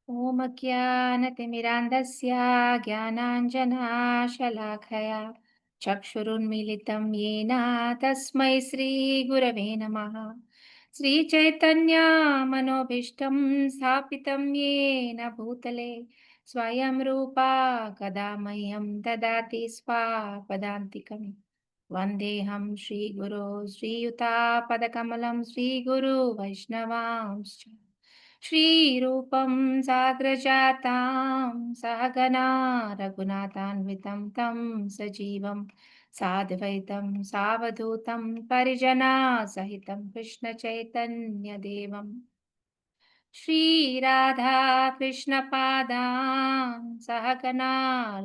ॐ ज्ञानतिमिरान्धस्य ज्ञानाञ्जनाशलाखया चक्षुरुन्मीलितं येन तस्मै श्रीगुरवे नमः। श्रीचैतन्यमनोभीष्टं स्थापितं येन भूतले स्वयं रूपा कदा मह्यं ददाति स्वापदान्तिकम्। वन्देऽहं श्रीगुरो श्रीयुतापदकमलं श्रीगुरु वैष्णवांश्च श्रीरूपं साग्रजातां सहगना रघुनाथान्वितं तं सजीवं साद्वैतं सावधूतं परिजनासहितं कृष्णचैतन्यदेवं श्रीराधा कृष्णपादां सहगना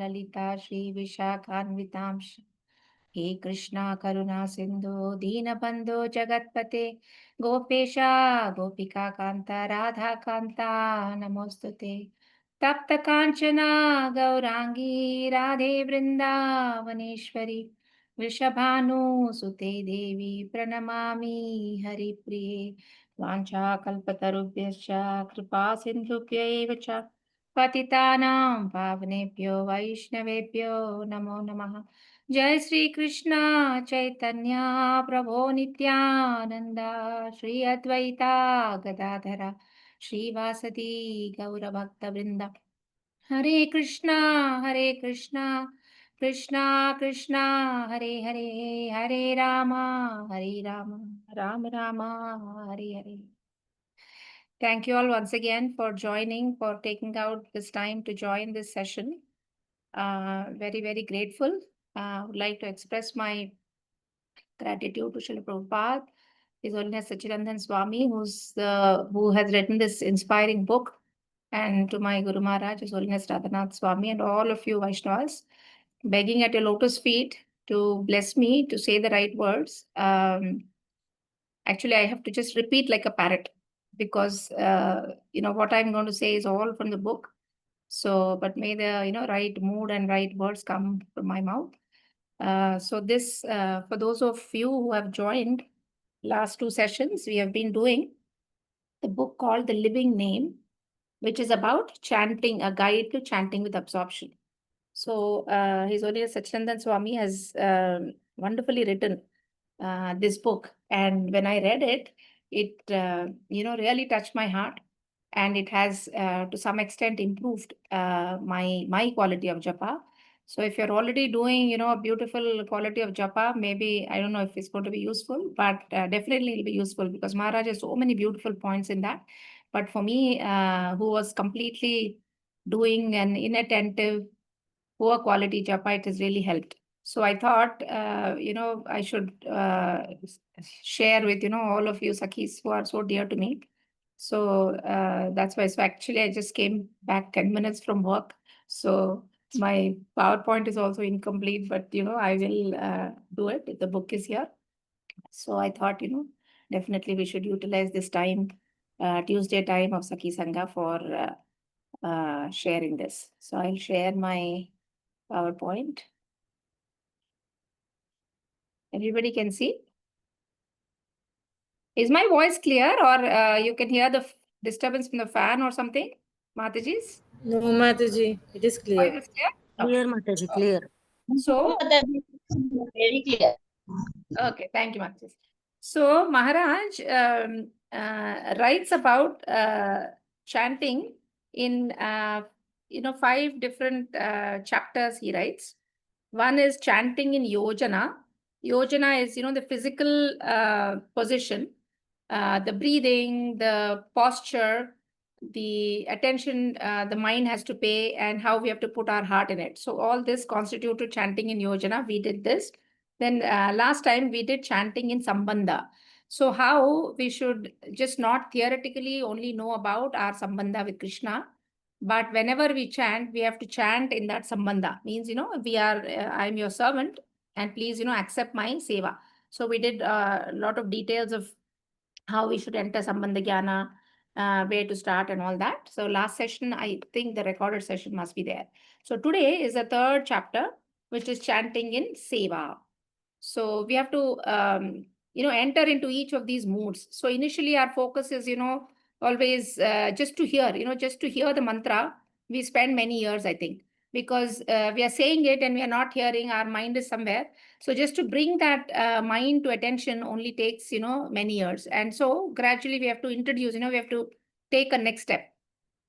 ललिता श्रीविशाखान्वितांश्च हे कृष्णा करुणा सिंधु दीनबंधु जगत्पते गोपेशा गोपिका कांता राधा कांता नमोस्तुते तप्त कांचना गौरांगी राधे वृंदावनेश्वरी वृषभानुसुते देवी प्रणमामि हरिप्रिये वाञ्छाकल्पतरुभ्यश्च कृपा सिन्धुभ्यैव च पतितानां पावनेभ्यो वैष्णवेभ्यो नमो नमः। जय श्री कृष्ण चैतन्य प्रभो नित्यानंद श्री अद्वैता गदाधर श्रीवासदि गौरभक्त वृंद हरे Krishna Krishna Krishna Hare Hare Hare Ram Ram Ram Hare Hare. Thank you all once again for joining, for taking out this time to join this session. Very, very grateful. Would like to express my gratitude to Srila Prabhupada, His Holiness Sachidanand Swami, who has written this inspiring book, and to my Guru Maharaj, His Holiness Radhanath Swami, and all of you Vaishnavas, begging at your lotus feet to bless me to say the right words. Actually, I have to just repeat like a parrot because what I'm going to say is all from the book. So, but may the right mood and right words come from my mouth. So this, for those of you who have joined last two sessions, we have been doing the book called The Living Name, which is about chanting, a guide to chanting with absorption. So His Holiness Sachidanand Swami has wonderfully written this book, and when I read it, it really touched my heart, and it has to some extent improved my quality of japa. So if you're already doing a beautiful quality of japa, maybe I don't know if it's going to be useful, but definitely it'll be useful because Maharaj has so many beautiful points in that. But for me, who was completely doing an inattentive, poor quality japa, it has really helped. So I thought, I should share with, all of you Sakhis who are so dear to me. So that's why. So actually, I just came back 10 minutes from work. So my PowerPoint is also incomplete, but, I will do it. The book is here. So I thought, definitely we should utilize this time, Tuesday time of Sakhi Sangha for sharing this. So I'll share my PowerPoint. Everybody can see. Is my voice clear, or you can hear the disturbance from the fan or something, Mataji's? No, Mataji, it is clear. Voice is clear? Clear, Okay. Mataji, clear. So, Very clear. okay, thank you, Mataji. So, Maharaj writes about chanting in 5 different chapters. He writes. One is chanting in yojana. Yojana is the physical position, the breathing, the posture, the attention the mind has to pay, and how we have to put our heart in it. So all this constituted chanting in yojana. We did this. Then last time we did chanting in sambandha. So how we should just not theoretically only know about our sambandha with Krishna, but whenever we chant, we have to chant in that sambandha. Means, we are, I'm your servant, and please, accept my seva. So we did a lot of details of how we should enter sambandha jnana, where to start and all that. So last session, I think the recorded session must be there. So today is the third chapter, which is chanting in seva. So we have to, enter into each of these moods. So initially our focus is, always just to hear, just to hear the mantra, we spend many years, I think, because we are saying it and we are not hearing, our mind is somewhere. So just to bring that mind to attention only takes, many years. And so gradually we have to introduce, we have to take a next step.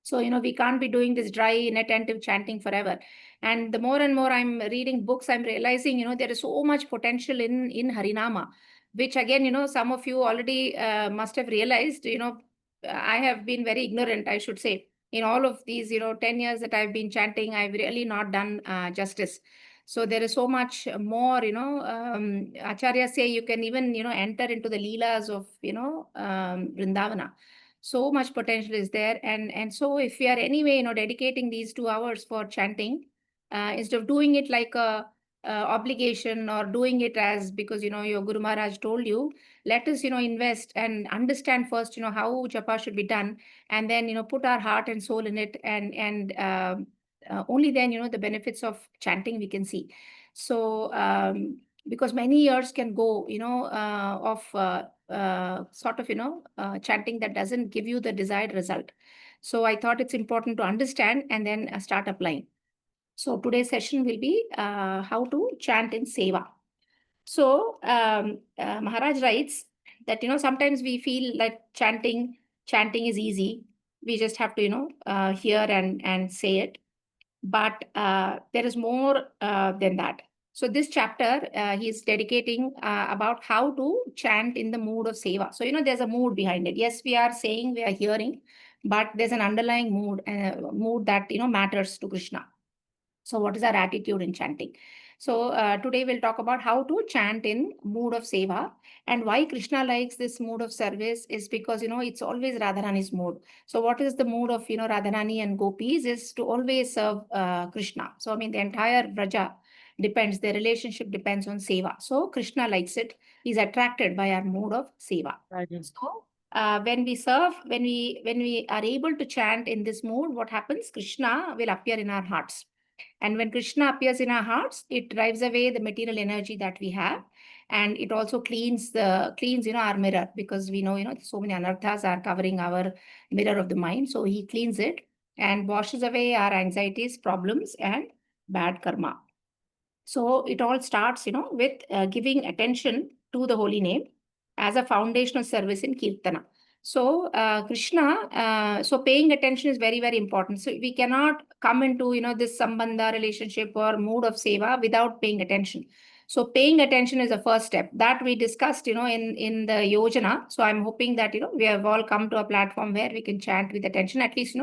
So, we can't be doing this dry, inattentive chanting forever. And the more and more I'm reading books, I'm realizing, there is so much potential in Harinama, which again, some of you already must have realized, I have been very ignorant, I should say. In all of these, 10 years that I've been chanting, I've really not done justice. So there is so much more, Acharya say you can even, enter into the leelas of, Vrindavana. So much potential is there. And so if we are anyway, dedicating these 2 hours for chanting, instead of doing it like a obligation or doing it as because, your Guru Maharaj told you, let us, invest and understand first, how japa should be done. And then, put our heart and soul in it. And only then, the benefits of chanting we can see. So, because many years can go, of sort of, chanting that doesn't give you the desired result. So I thought it's important to understand and then start applying. So today's session will be how to chant in Seva. So Maharaj writes that, sometimes we feel like chanting is easy. We just have to, hear and say it. But there is more than that. So this chapter, he's dedicating about how to chant in the mood of Seva. So, there's a mood behind it. Yes, we are saying, we are hearing, but there's an underlying mood that, matters to Krishna. So what is our attitude in chanting? So today we'll talk about how to chant in mood of Seva, and why Krishna likes this mood of service is because, it's always Radharani's mood. So what is the mood of, Radharani and gopis is to always serve Krishna. So, I mean, the entire Vraja depends, their relationship depends on Seva. So Krishna likes it. He's attracted by our mood of Seva. So when we serve, when we are able to chant in this mood, what happens? Krishna will appear in our hearts. And when Krishna appears in our hearts, it drives away the material energy that we have. And it also cleans, our mirror, because we know, so many anarthas are covering our mirror of the mind. So he cleans it and washes away our anxieties, problems, and bad karma. So it all starts, with giving attention to the holy name as a foundational service in Kirtana. So Krishna, so paying attention is very, very important. So we cannot come into, this sambandha relationship or mood of seva without paying attention. So paying attention is the first step that we discussed, in the Yojana. So I'm hoping that, we have all come to a platform where we can chant with attention, at least,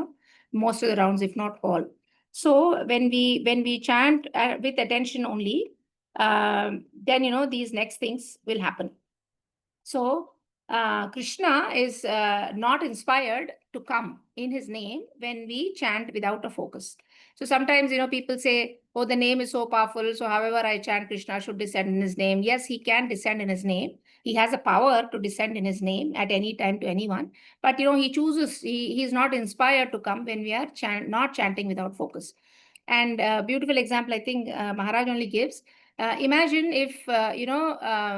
most of the rounds, if not all. So when we chant with attention only, then, these next things will happen. So Krishna is not inspired to come in his name when we chant without a focus. So sometimes, people say, oh, the name is so powerful, so however I chant, Krishna should descend in his name. Yes, he can descend in his name. He has a power to descend in his name at any time to anyone. But, he chooses, he's not inspired to come when we are not chanting without focus. And a beautiful example, I think Maharaj only gives. Imagine if,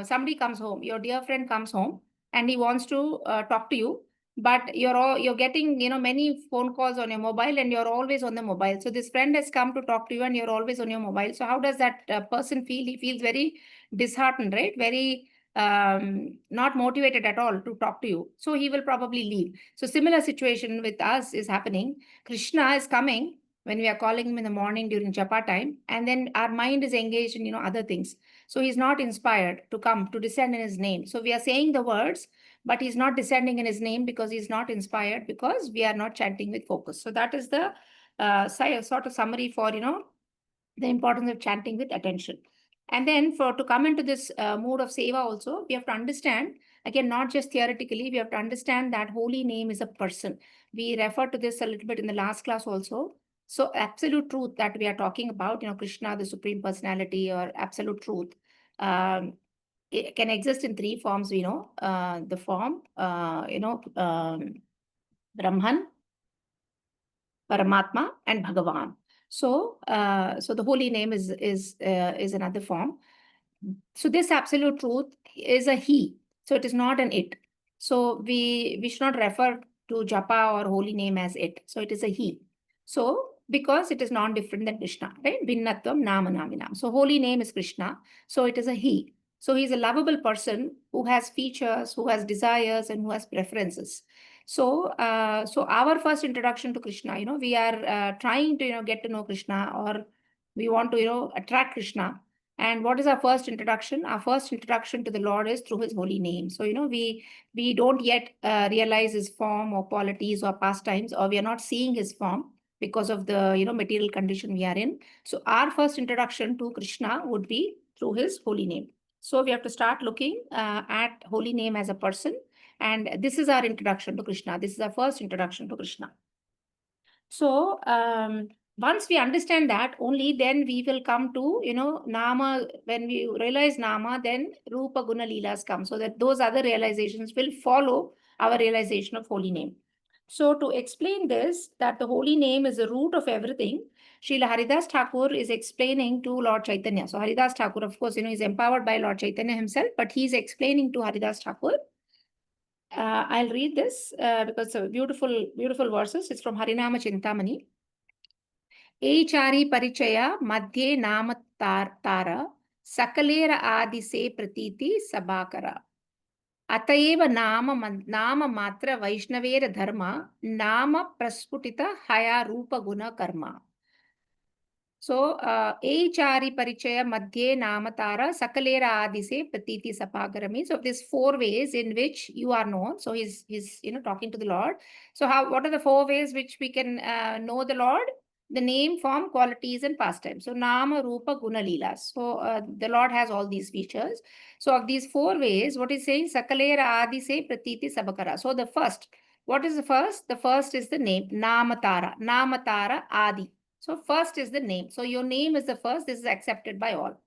somebody comes home, your dear friend comes home, and he wants to talk to you, but you're getting, many phone calls on your mobile, and you're always on the mobile. So this friend has come to talk to you and you're always on your mobile. So how does that person feel? He feels very disheartened, right? Very not motivated at all to talk to you. So he will probably leave. So similar situation with us is happening. Krishna is coming when we are calling him in the morning during japa time, and then our mind is engaged in, other things. So he's not inspired to come to descend in his name. So we are saying the words, but he's not descending in his name because he's not inspired, because we are not chanting with focus. So that is the sort of summary for, the importance of chanting with attention. And then to come into this mood of seva also, we have to understand, again, not just theoretically, we have to understand that holy name is a person. We referred to this a little bit in the last class also. So absolute truth that we are talking about, Krishna, the Supreme Personality, or absolute truth, it can exist in 3 forms, we know. The form, Brahman, Paramatma, and Bhagavan. So, so the holy name is another form. So this absolute truth is a he. So it is not an it. So we should not refer to japa or holy name as it. So it is a he. So because it is non-different than Krishna, right? Bhinnatvam nama naminam. So holy name is Krishna. So it is a he. So he's a lovable person who has features, who has desires, and who has preferences. So, so our first introduction to Krishna, we are trying to, get to know Krishna, or we want to, attract Krishna. And what is our first introduction? Our first introduction to the Lord is through his holy name. So, we don't yet realize his form or qualities or pastimes, or we are not seeing his form because of the, material condition we are in. So our first introduction to Krishna would be through his holy name. So we have to start looking at holy name as a person. And this is our introduction to Krishna. This is our first introduction to Krishna. So once we understand that, only then we will come to, Nama. When we realize Nama, then Rupa Guna Leelas come. So that those other realizations will follow our realization of holy name. So to explain this, that the holy name is the root of everything, Srila Haridas Thakur is explaining to Lord Chaitanya. So Haridas Thakur, of course, is empowered by Lord Chaitanya himself, but he's explaining to Haridas Thakur. I'll read this because it's beautiful, beautiful verses. It's from Harinama Chintamani. Eichari Parichaya Madhye Nama Tara Sakalera Adise Pratiti Sabakara. Atayeva Nama Matra Vaishnavera Dharma Nama Prasputita Haya Rupa Guna Karma. So, Eichari Parichaya Madhye Namatara Sakalera Adise Pratiti Sapagara means of these 4 ways in which you are known. So he's talking to the Lord. So what are the 4 ways which we can know the Lord? The name, form, qualities, and pastimes. So Nama, Rupa, Guna, Leelas. So the Lord has all these features. So of these 4 ways, what is saying? Sakalera Adise Pratiti Sabakara. So the first, what is the first? The first is the name, Namatara. Namatara Adi. So first is the name. So your name is the first. This is accepted by all.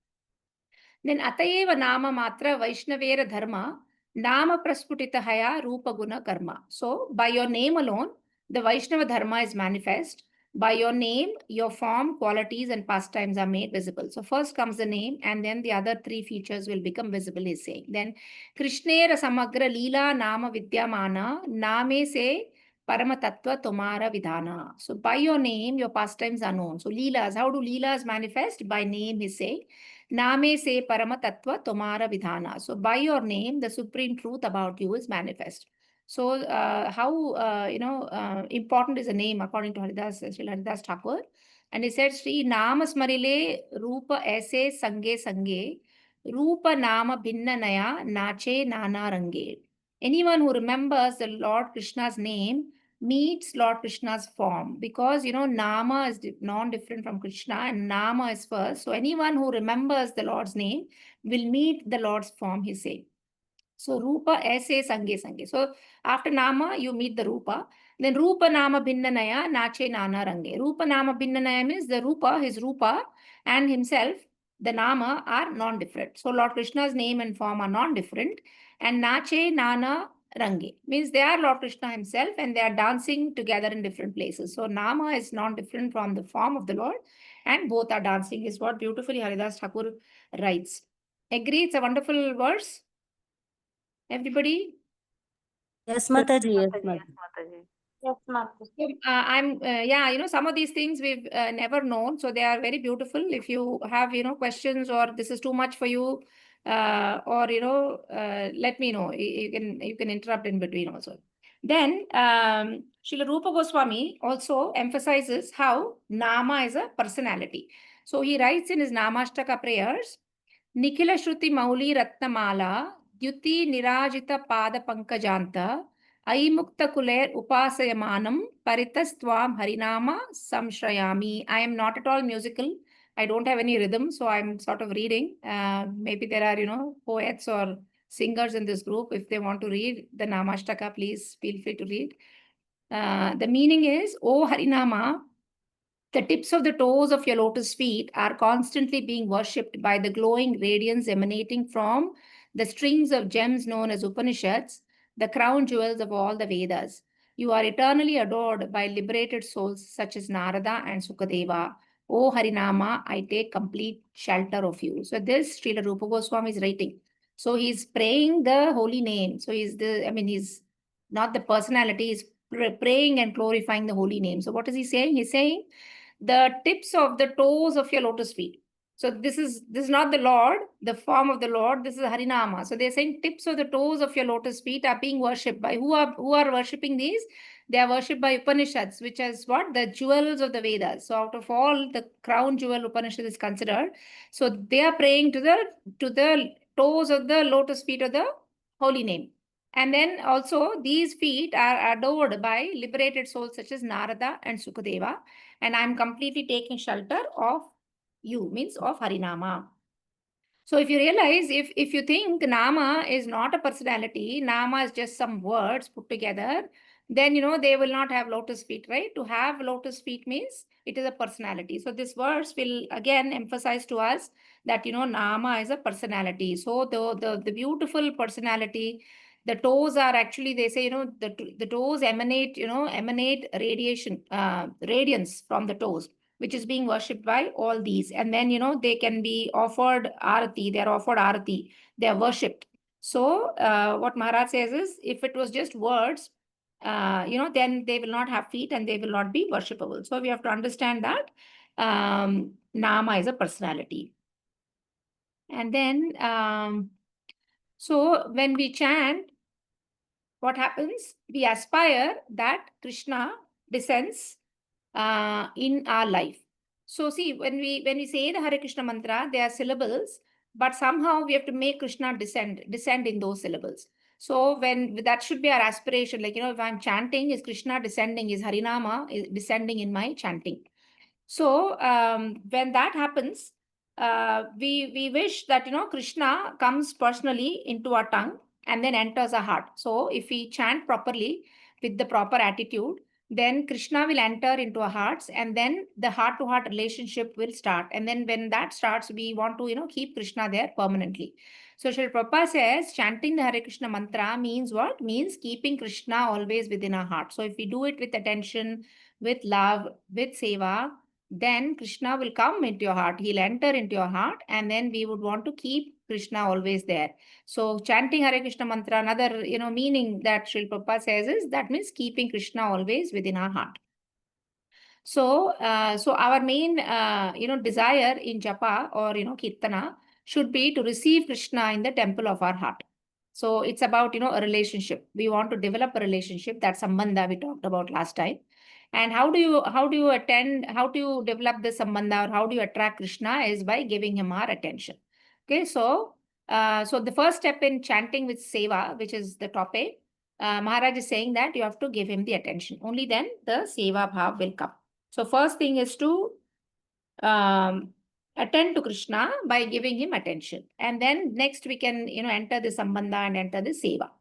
Then Atayeva Nama Matra Vaishnavera Dharma Nama Prasputita Haya Rupa Guna Karma. So by your name alone, the Vaishnava Dharma is manifest. By your name, your form, qualities, and pastimes are made visible. So first comes the name, and then the other 3 features will become visible, he's saying. Then Krishnera Samagra Leela Nama Vidyamana Name se Parama Tattva Tomara Vidhana. So by your name, your pastimes are known. So Leelas, how do Leelas manifest? By name, he's saying. Name se Parama Tattva Tomara Vidhana. So by your name, the supreme truth about you is manifest. So how important is a name according to Srila Haridas Thakur? And he said, Sri Nama Smarile Rupa Aise Sange Sange Rupa Nama Bhinna Naya Nache Nana Range. Anyone who remembers the Lord Krishna's name meets Lord Krishna's form, because Nama is non-different from Krishna and Nama is first. So anyone who remembers the Lord's name will meet the Lord's form, he said. So Rupa Aise Sange Sange. So after Nama, you meet the Rupa. Then Rupa Nama Bhinnanaya Nache Nana Range. Rupa Nama Bhinnanaya means the Rupa, his Rupa, and himself, the Nama, are non-different. So Lord Krishna's name and form are non-different. And Nache Nana Range means they are Lord Krishna himself and they are dancing together in different places. So Nama is non-different from the form of the Lord, and both are dancing, is what beautifully Haridas Thakur writes. Agree? It's a wonderful verse. Everybody? Yes, Mataji. Yes, Mataji. Yes, I'm, some of these things we've never known. So they are very beautiful. If you have, questions, or this is too much for you, or, let me know. You can interrupt in between also. Then, Srila Rupa Goswami also emphasizes how Nama is a personality. So he writes in his Namashtaka prayers, Nikhila Shruti Mauli Ratnamala, Dyuti Nirajita Pada Pankajanta, Aimukta Kuler Upasayamanam, Paritastvam Harinama Samshrayami. I am not at all musical. I don't have any rhythm, so I'm sort of reading. Maybe there are, poets or singers in this group. If they want to read the Namashtaka, please feel free to read. The meaning is, O Harinama, the tips of the toes of your lotus feet are constantly being worshipped by the glowing radiance emanating from the strings of gems known as Upanishads, the crown jewels of all the Vedas. You are eternally adored by liberated souls such as Narada and Sukadeva. O Harinama, I take complete shelter of you. So this Srila Rupa Goswami is writing. So he's praying the holy name. So he's not the personality, he's praying and glorifying the holy name. So what is he saying? He's saying the tips of the toes of your lotus feet. So this is not the Lord, the form of the Lord. This is Harinama. So they're saying tips of the toes of your lotus feet are being worshipped by who are worshipping these? They are worshipped by Upanishads, which is what? The jewels of the Vedas. So out of all, the crown jewel Upanishad is considered. So they are praying to the toes of the lotus feet of the holy name. And then also these feet are adored by liberated souls such as Narada and Sukadeva. And I'm completely taking shelter of you, means of Harinama. So if you realize, if you think Nama is not a personality, Nama is just some words put together, then, they will not have lotus feet, right? To have lotus feet means it is a personality. So this verse will again emphasize to us that, Nama is a personality. So the beautiful personality, the toes are actually, they say, the toes emanate radiation, radiance from the toes, which is being worshipped by all these. And then, they can be offered arati, they're offered arati, they're worshipped. So what Maharaj says is, if it was just words, then they will not have feet and they will not be worshipable. So we have to understand that Nama is a personality. And then, so when we chant, what happens? We aspire that Krishna descends in our life. So see, when we say the Hare Krishna mantra, there are syllables, but somehow we have to make Krishna descend in those syllables. So that should be our aspiration. Like, if I'm chanting, is Krishna descending? Is Harinama descending in my chanting? So when that happens, we wish that, Krishna comes personally into our tongue and then enters our heart. So if we chant properly with the proper attitude, then Krishna will enter into our hearts, and then the heart-to-heart relationship will start. And then when that starts, we want to, keep Krishna there permanently. So Srila Prabhupada says, chanting the Hare Krishna mantra means what? Means keeping Krishna always within our heart. So if we do it with attention, with love, with seva, then Krishna will come into your heart. He'll enter into your heart, and then we would want to keep Krishna always there. So chanting Hare Krishna mantra, another meaning that Srila Prabhupada says is that means keeping Krishna always within our heart. So our main desire in japa or kirtana should be to receive Krishna in the temple of our heart. So it's about a relationship. We want to develop a relationship. That's sambandha we talked about last time. And how do you develop this sambandha, or how do you attract Krishna, is by giving him our attention. Okay, so the first step in chanting with seva, which is the topic, Maharaj is saying that you have to give him the attention. Only then the seva bhav will come. So first thing is to attend to Krishna by giving him attention. And then next we can, enter the sambandha and enter the seva.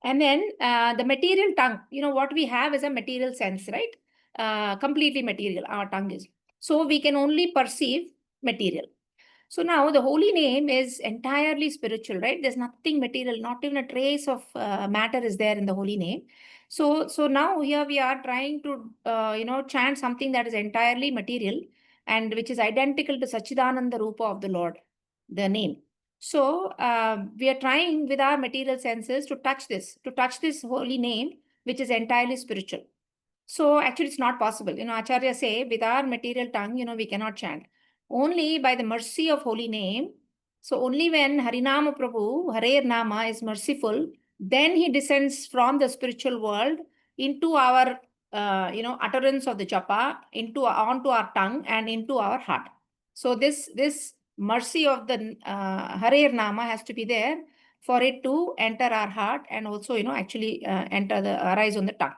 And then the material tongue, what we have is a material sense, right? Completely material, our tongue is. So we can only perceive material. So now the holy name is entirely spiritual, right? There's nothing material, not even a trace of matter is there in the holy name. So now here we are trying to, chant something that is entirely material and which is identical to Sachidananda Rupa of the Lord, the name. So we are trying with our material senses to touch this holy name, which is entirely spiritual. So actually it's not possible. Acharya say with our material tongue, we cannot chant. Only by the mercy of holy name. So only when Harinama Prabhu, Harer Nama is merciful, then he descends from the spiritual world into our, utterance of the japa, onto our tongue and into our heart. So this mercy of the Harer Nama has to be there for it to enter our heart and also, actually arise on the tongue.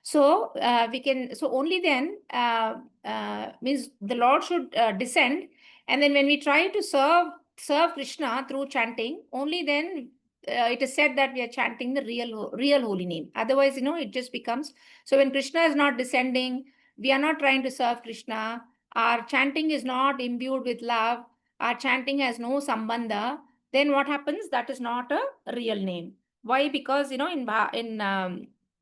So only then means the Lord should descend, and then when we try to serve Krishna through chanting, only then it is said that we are chanting the real holy name. Otherwise, it just becomes, so when Krishna is not descending, we are not trying to serve Krishna, our chanting is not imbued with love, our chanting has no sambandha, then what happens? That is not a real name. Why? Because, in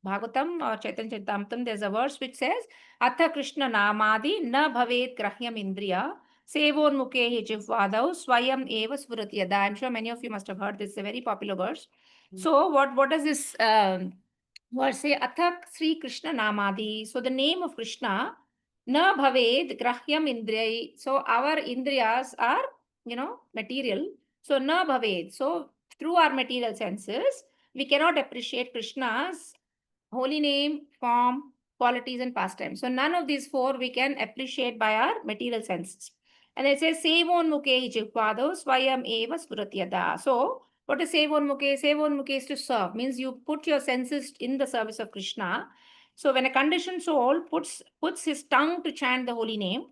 Bhagavatam or Chaitanya Charitamrita, there's a verse which says, Atha Krishna Namadi na bhavet grahyam indriya, sevon mukhe jivvadav swayam eva sfuratiyada. I'm sure many of you must have heard this. It's a very popular verse. So what does this verse say? Athak Sri Krishna Namadi. So the name of Krishna, na bhaved grahyam indriyai. So our indriyas are, material. So na bhaved. So through our material senses, we cannot appreciate Krishna's holy name, form, qualities, and pastimes. So none of these four we can appreciate by our material senses. And it says, Sevonmukhe jivpado swayam eva spuratyada. So what is Sevonmukhe? Sevonmukhe is to serve, means you put your senses in the service of Krishna. So when a conditioned soul puts his tongue to chant the holy name,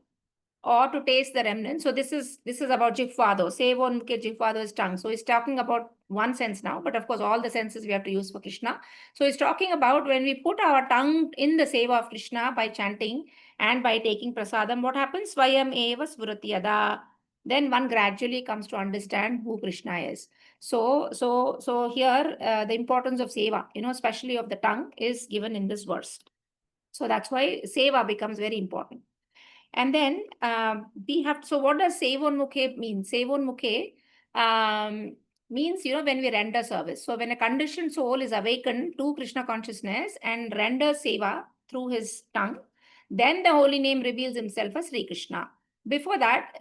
or to taste the remnant. So this is about jihvado. Sevonmukhe jihvado is tongue. So he's talking about one sense now, but of course all the senses we have to use for Krishna. So he's talking about when we put our tongue in the seva of Krishna by chanting and by taking prasadam, what happens? Svayam eva svuratiyada. Then one gradually comes to understand who Krishna is. So here the importance of seva, especially of the tongue, is given in this verse. So that's why seva becomes very important. And then we have, so what does Sevonmukhe mean? Sevonmukhe means, when we render service. So when a conditioned soul is awakened to Krishna consciousness and renders seva through his tongue, then the holy name reveals himself as Sri Krishna. Before that,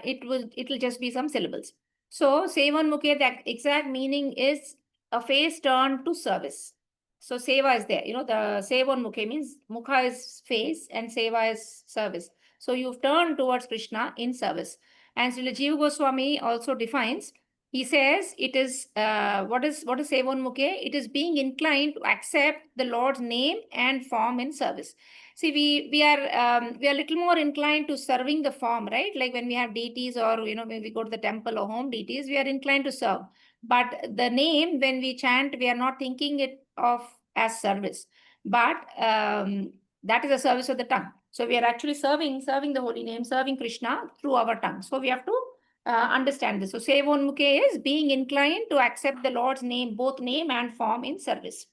it will just be some syllables. So Sevonmukhe, the exact meaning is a face turned to service. So seva is there. The Sevonmukhe means mukha is face and seva is service. So you've turned towards Krishna in service. And Srila Jiva Goswami also defines, he says it is, what is Sevonmukhe? It is being inclined to accept the Lord's name and form in service. See, we are a little more inclined to serving the form, right? Like when we have deities or, when we go to the temple or home deities, we are inclined to serve. But the name, when we chant, we are not thinking it of as service. But that is a service of the tongue. So we are actually serving the holy name, serving Krishna through our tongue. So we have to understand this. So Sevonmukhe is being inclined to accept the Lord's name, both name and form in service.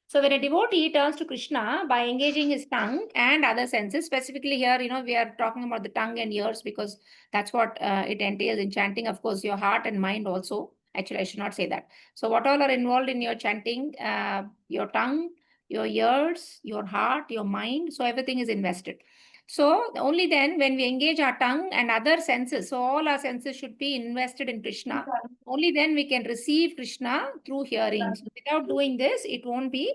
So when a devotee turns to Krishna by engaging his tongue and other senses, specifically here, we are talking about the tongue and ears because that's what it entails in chanting. Of course, your heart and mind also. Actually, I should not say that. So what all are involved in your chanting? Your tongue, your ears, your heart, your mind. So everything is invested. So only then when we engage our tongue and other senses, so all our senses should be invested in Krishna. Only then we can receive Krishna through hearing. So without doing this, it won't be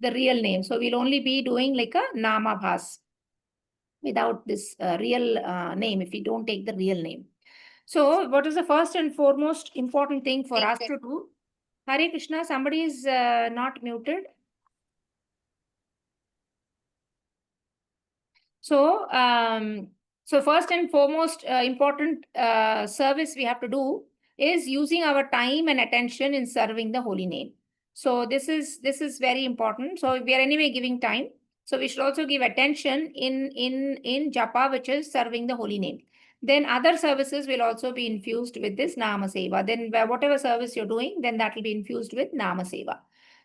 the real name. So we'll only be doing like a nama bhas without this real name if we don't take the real name. So what is the first and foremost important thing for us to do? Hare Krishna, somebody is not muted. So, so first and foremost important service we have to do is using our time and attention in serving the holy name. So this is very important. So we are anyway giving time. So we should also give attention in japa, which is serving the holy name. Then other services will also be infused with this nama seva. Then whatever service you're doing, then that will be infused with nama seva.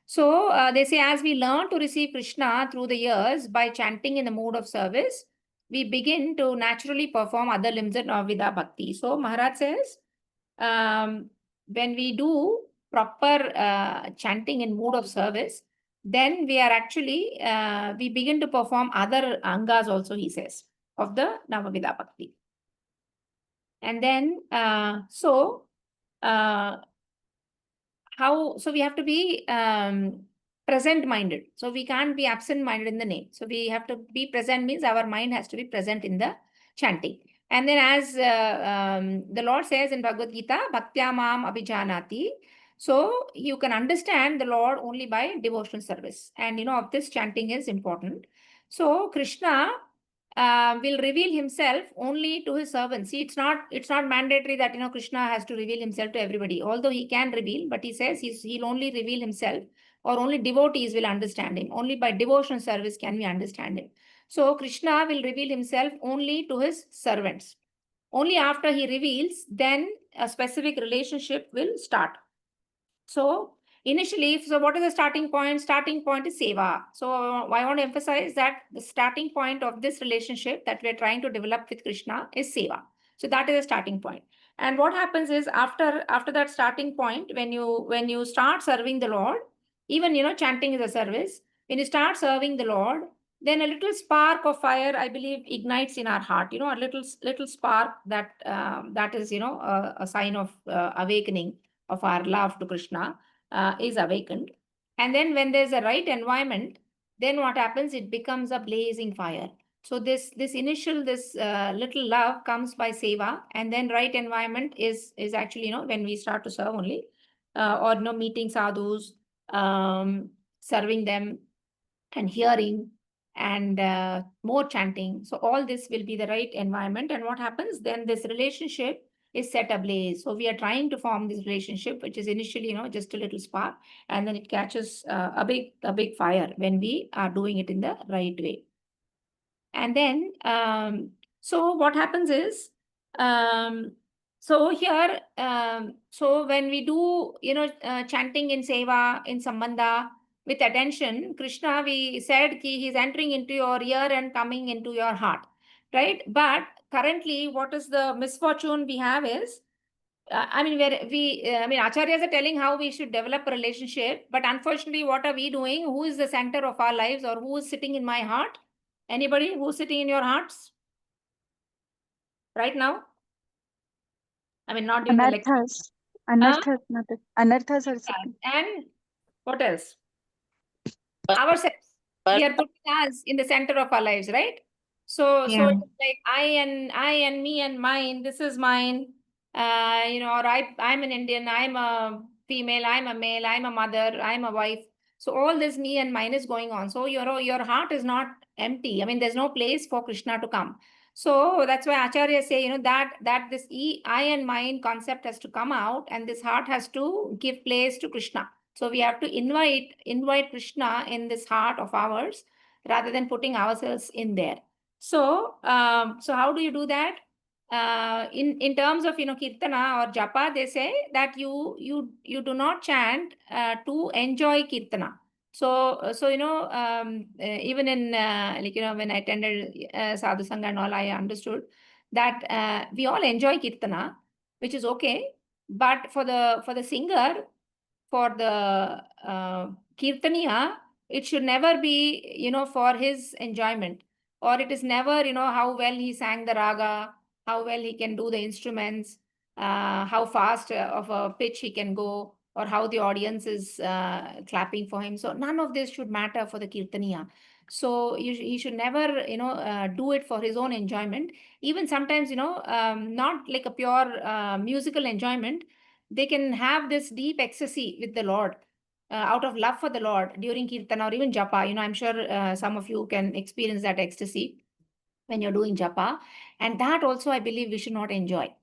So they say, as we learn to receive Krishna through the years by chanting in the mood of service, we begin to naturally perform other limbs of Navavida Bhakti. So Maharaj says, when we do proper chanting in mood of service, then we are actually, we begin to perform other angas also, he says, of the Navavida Bhakti. And then, so we have to be present minded. So we can't be absent minded in the name. So we have to be present, means our mind has to be present in the chanting. And then as the Lord says in Bhagavad Gita, Bhaktya Mam Abhijanati. So you can understand the Lord only by devotional service. And of this chanting is important. So Krishna will reveal himself only to his servants. See, it's not mandatory that Krishna has to reveal himself to everybody, although he can reveal, but he says he'll only reveal himself, or only devotees will understand him. Only by devotional service can we understand him. So Krishna will reveal himself only to his servants. Only after he reveals, then a specific relationship will start. So initially, so what is the starting point? Starting point is seva. So I want to emphasize that the starting point of this relationship that we're trying to develop with Krishna is seva. So that is the starting point. And what happens is after that starting point, when you start serving the Lord, even chanting is a service. When you start serving the Lord, then a little spark of fire, I believe, ignites in our heart. A little spark that is a sign of awakening of our love to Krishna is awakened. And then when there's a right environment, then what happens? It becomes a blazing fire. So this initial little love comes by seva, and then right environment is actually when we start to serve only, or meeting sadhus, serving them, and hearing, and more chanting. So all this will be the right environment. And what happens then? This relationship is set ablaze. So we are trying to form this relationship, which is initially just a little spark, and then it catches a big fire when we are doing it in the right way. And then, so what happens is, so here, so when we do, chanting in seva, in sambandha, with attention, Krishna, we said he's entering into your ear and coming into your heart, right? But currently, what is the misfortune we have is, acharyas are telling how we should develop a relationship, but unfortunately, what are we doing? Who is the center of our lives, or who is sitting in my heart? Anybody who's sitting in your hearts right now? Not during the lecture. Anarthas, Mataji. Anarthas are sitting. And what else? Ourselves. We are putting us in the center of our lives, right? So it's like I and me and mine. This is mine. Or I'm an Indian. I'm a female. I'm a male. I'm a mother. I'm a wife. So all this me and mine is going on. So your heart is not empty. There's no place for Krishna to come. So that's why Acharyas say, that this I and mine concept has to come out, and this heart has to give place to Krishna. So we have to invite Krishna in this heart of ours, rather than putting ourselves in there. So, so how do you do that? In terms of kirtana or japa, they say that you do not chant to enjoy kirtana. So even in when I attended sadhu sangha and all, I understood that we all enjoy kirtana, which is okay, but for the singer, for the kirtaniya, it should never be for his enjoyment, or it is never how well he sang the raga, how well he can do the instruments, how fast of a pitch he can go, or how the audience is clapping for him. So none of this should matter for the kirtaniya. So he should never do it for his own enjoyment. Even sometimes not like a pure musical enjoyment. They can have this deep ecstasy with the Lord, out of love for the Lord during kirtana or even japa. I'm sure some of you can experience that ecstasy when you're doing japa, and that also I believe we should not enjoy.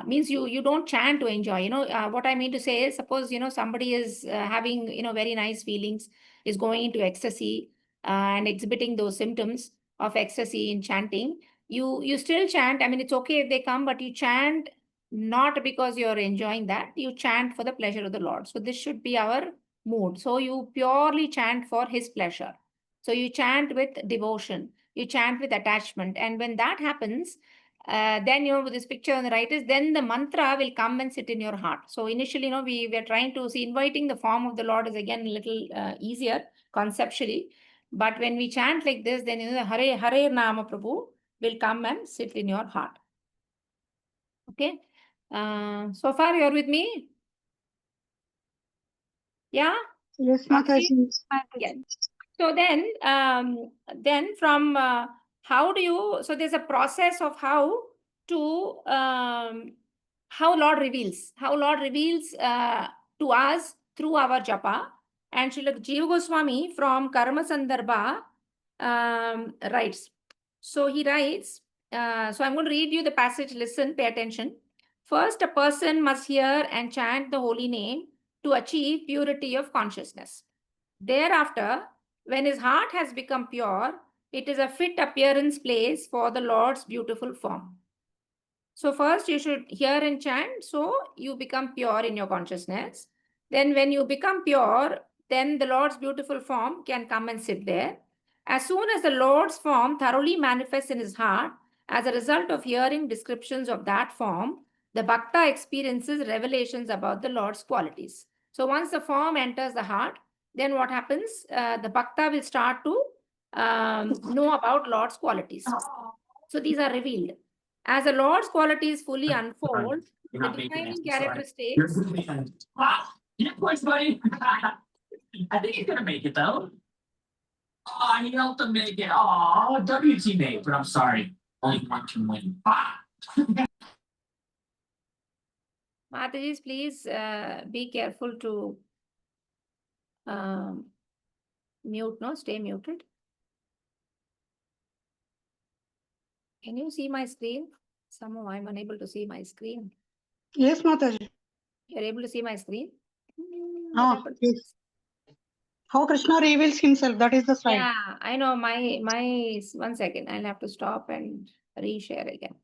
Means you don't chant to enjoy. What I mean to say is, suppose somebody is having very nice feelings, is going into ecstasy and exhibiting those symptoms of ecstasy in chanting. You still chant. It's okay if they come, but you chant not because you're enjoying that. You chant for the pleasure of the Lord. So this should be our mood. So you purely chant for his pleasure. So you chant with devotion. You chant with attachment. And when that happens, then with this picture on the right is, then the mantra will come and sit in your heart. So initially, we are trying to see, inviting the form of the Lord is again a little easier conceptually. But when we chant like this, then the Hare Hare Nama Prabhu will come and sit in your heart. Okay. So far you're with me? Yeah? Yes, Mataji? Mataji. Yes. So then from how do you, so there's a process of how Lord reveals to us through our japa. And Srila Jiva Goswami from Karma Sandarbha writes. So he writes, so I'm going to read you the passage. Listen, pay attention. First, a person must hear and chant the holy name to achieve purity of consciousness. Thereafter, when his heart has become pure, it is a fit appearance place for the Lord's beautiful form. So first you should hear and chant, so you become pure in your consciousness. Then when you become pure, then the Lord's beautiful form can come and sit there. As soon as the Lord's form thoroughly manifests in his heart, as a result of hearing descriptions of that form, the Bhakta experiences revelations about the Lord's qualities. So once the form enters the heart, then what happens? The Bhakta will start to know about Lord's qualities. So these are revealed. As the Lord's qualities fully unfold, the defining characteristics. Yeah, boys, buddy. I think he's gonna make it though. Oh, he helped him make it. Oh, W teammate, but I'm sorry. Only one can win. Matajis, please be careful to mute, no? Stay muted. Can you see my screen? Somehow I'm unable to see my screen. Yes, Mataji. You're able to see my screen? Ah, Whatever. yes. How Krishna reveals himself, that is the slide. Yeah, I know. My 1 second. I'll have to stop and reshare again.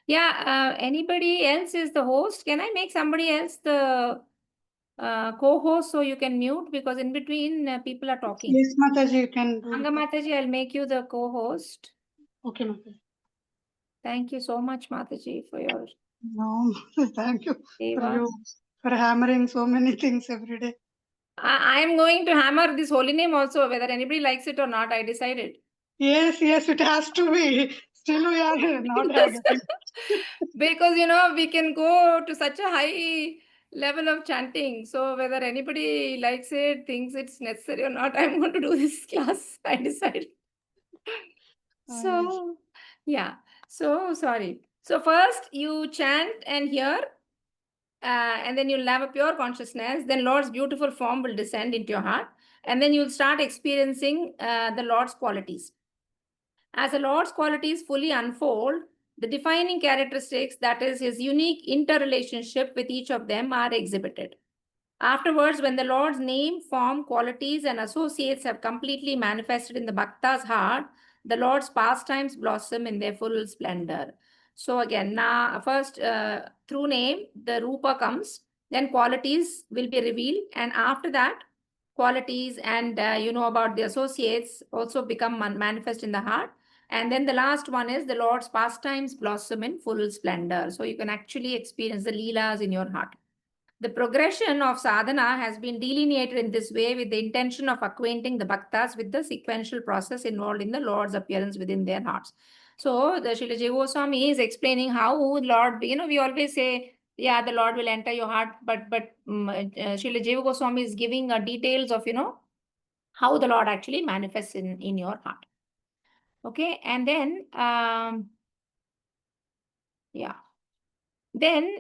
Yeah, anybody else is the host? Can I make somebody else the co-host so you can mute? Because in between people are talking. Yes, Mataji, you can do Anga it. Mataji, I'll make you the co-host. Okay, Mataji. Thank you so much, Mataji, for your No, thank you seva. for hammering so many things every day. I am going to hammer this holy name also, whether anybody likes it or not. I decided. Yes, it has to be. Still, we are not getting. Because we can go to such a high level of chanting. So whether anybody likes it, thinks it's necessary or not, I'm going to do this class. I decided. So yeah. So sorry. So first you chant and hear. And then you'll have a pure consciousness. Then Lord's beautiful form will descend into your heart. And then you'll start experiencing the Lord's qualities. As the Lord's qualities fully unfold, the defining characteristics, that is his unique interrelationship with each of them, are exhibited. Afterwards, when the Lord's name, form, qualities, and associates have completely manifested in the Bhakta's heart, the Lord's pastimes blossom in their full splendor. So again, now first through name, the Rupa comes, then qualities will be revealed, and after that, qualities and about the associates also become manifest in the heart. And then the last one is the Lord's pastimes blossom in full splendor. So you can actually experience the Leelas in your heart. The progression of sadhana has been delineated in this way with the intention of acquainting the bhaktas with the sequential process involved in the Lord's appearance within their hearts. So the Srila Jiva Goswami is explaining how Lord, we always say, yeah, the Lord will enter your heart, but Srila Jiva Goswami is giving details of, how the Lord actually manifests in your heart. Okay, and then, yeah. Then,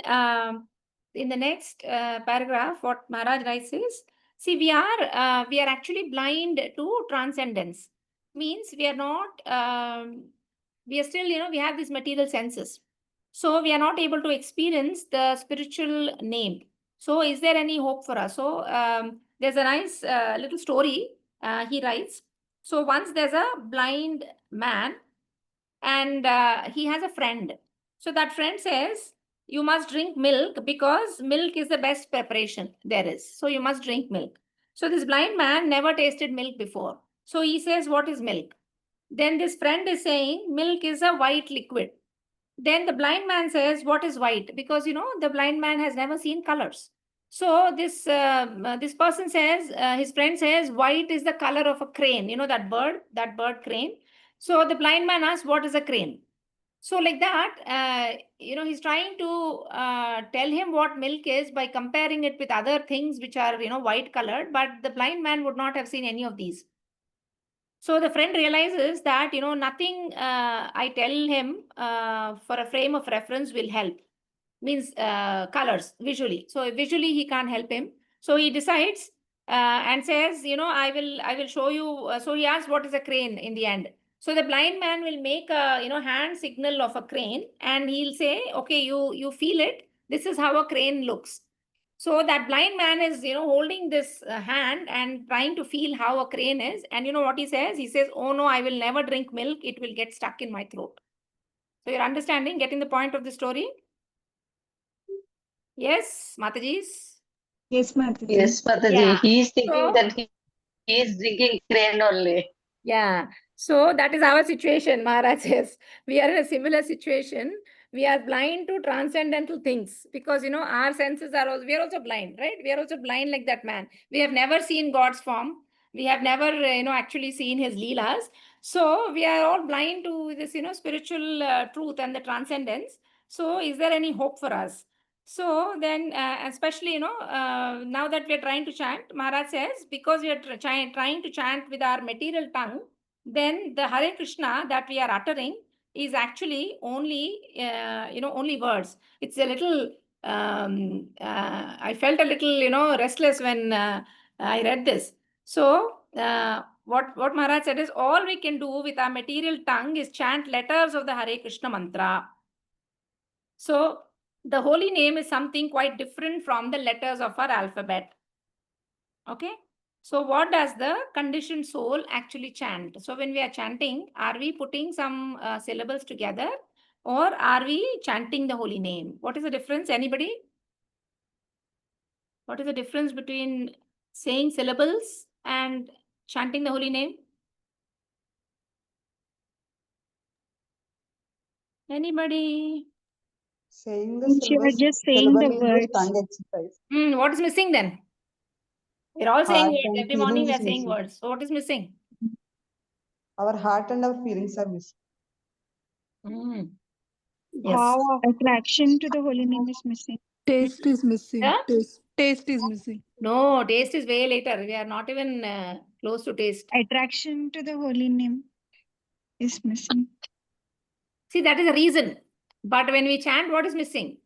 in the next paragraph, what Maharaj writes is, see, we are actually blind to transcendence. Means we are not, we are still, we have these material senses. So we are not able to experience the spiritual name. So is there any hope for us? So there's a nice little story he writes. So once there's a blind man and he has a friend. So that friend says, you must drink milk because milk is the best preparation there is. So you must drink milk. So this blind man never tasted milk before. So he says, what is milk? Then this friend is saying, milk is a white liquid. Then the blind man says, what is white? Because, the blind man has never seen colors. So this person says, his friend says, white is the color of a crane. That bird crane. So the blind man asks, what is a crane? So like that, he's trying to tell him what milk is by comparing it with other things which are, white colored, but the blind man would not have seen any of these. So the friend realizes that, nothing I tell him for a frame of reference will help. Means colors visually. So visually he can't help him. So he decides and says, I will show you. So he asks, what is a crane in the end? So the blind man will make a hand signal of a crane, and he'll say, okay, you feel it. This is how a crane looks. So that blind man is, holding this hand and trying to feel how a crane is. And what he says? He says, oh no, I will never drink milk. It will get stuck in my throat. So you're understanding, getting the point of the story? Yes, Matajis? Yes, Mataji. Yes, Mataji. Yeah. He is thinking So- that he is drinking crane only. Yeah. So that is our situation, Maharaj says. We are in a similar situation We are blind to transcendental things because, our senses are also, we are also blind, right? We are also blind like that man. We have never seen God's form. We have never, actually seen his leelas. So we are all blind to this, spiritual truth and the transcendence. So is there any hope for us? So then, especially, now that we are trying to chant, Maharaj says, because we are trying to chant with our material tongue, then the Hare Krishna that we are uttering is actually only, only words. It's a little, I felt a little, restless when I read this. So, what Maharaj said is, all we can do with our material tongue is chant letters of the Hare Krishna mantra. So, the holy name is something quite different from the letters of our alphabet. Okay. So what does the conditioned soul actually chant? So when we are chanting, are we putting some syllables together or are we chanting the holy name? What is the difference? Anybody? What is the difference between saying syllables and chanting the holy name? Anybody? Saying the Means you are syllabus, just saying the syllable is just words. tongue exercise. What is missing then? We're all saying Heart words. and Every morning we feelings are is saying missing. words. So what is missing? Our heart and our feelings are missing. Yes. Attraction to the holy name is missing. Taste is missing. Yeah? Taste is missing. No, taste is way later. We are not even close to taste. Attraction to the holy name is missing. See, that is a reason. But when we chant, what is missing?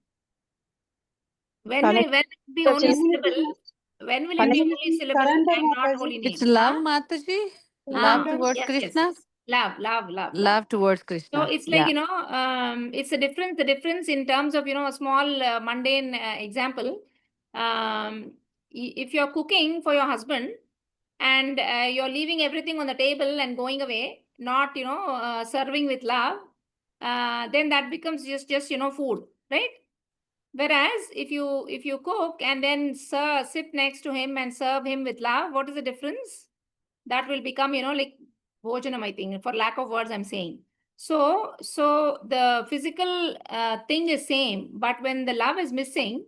When will it be only syllable? When will it be only syllable and not holy name? It's love, Mataji. Love towards yes, Krishna. yes. Love. Love towards So Krishna. it's like, it's a difference. The difference in terms of, a small mundane example. If you're cooking for your husband and you're leaving everything on the table and going away, not, serving with love, then that becomes just food, right? Whereas if you cook and then sit next to him and serve him with love, what is the difference? That will become, like bhojanam, I think, for lack of words, I'm saying. So the physical thing is same, but when the love is missing,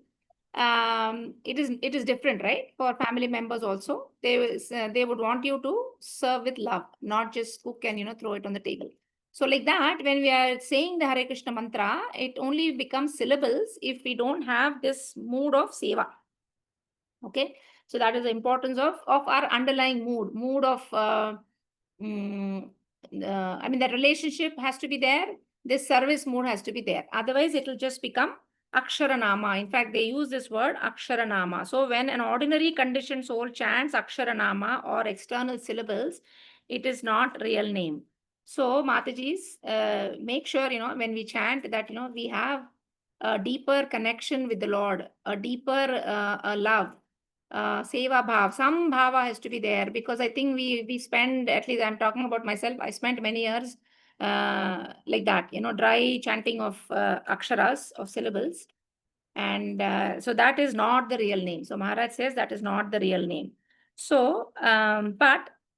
it is different, right? For family members also, they would want you to serve with love, not just cook and throw it on the table. So like that, when we are saying the Hare Krishna mantra, it only becomes syllables if we don't have this mood of seva. Okay, so that is the importance of our underlying mood of I mean, that relationship has to be there. This service mood has to be there. Otherwise, it will just become Aksharanama. In fact, they use this word Aksharanama. So when an ordinary conditioned soul chants Aksharanama or external syllables, it is not real name. So Matajis, make sure, when we chant that, we have a deeper connection with the Lord, a deeper love, seva bhav, some bhava has to be there, because I think we spend, at least I'm talking about myself, I spent many years like that, dry chanting of aksharas, of syllables. And so that is not the real name. So Maharaj says that is not the real name. So,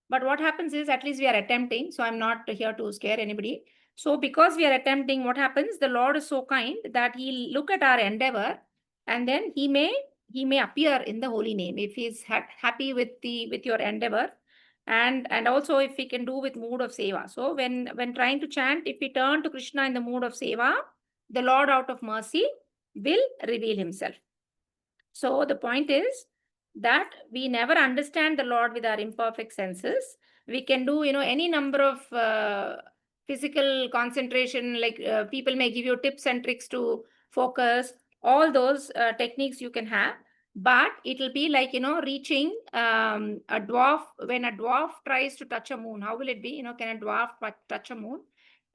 but what happens is, at least we are attempting. So I'm not here to scare anybody. So because we are attempting, what happens? The Lord is so kind that He'll look at our endeavor, and then He may appear in the holy name if He's happy with your endeavor, and also if we can do with mood of seva. So when trying to chant, if we turn to Krishna in the mood of seva, the Lord out of mercy will reveal Himself. So the point is that we never understand the Lord with our imperfect senses. We can do, any number of physical concentration, like people may give you tips and tricks to focus, all those techniques you can have, but it will be like, reaching a dwarf. When a dwarf tries to touch a moon, how will it be? Can a dwarf touch a moon?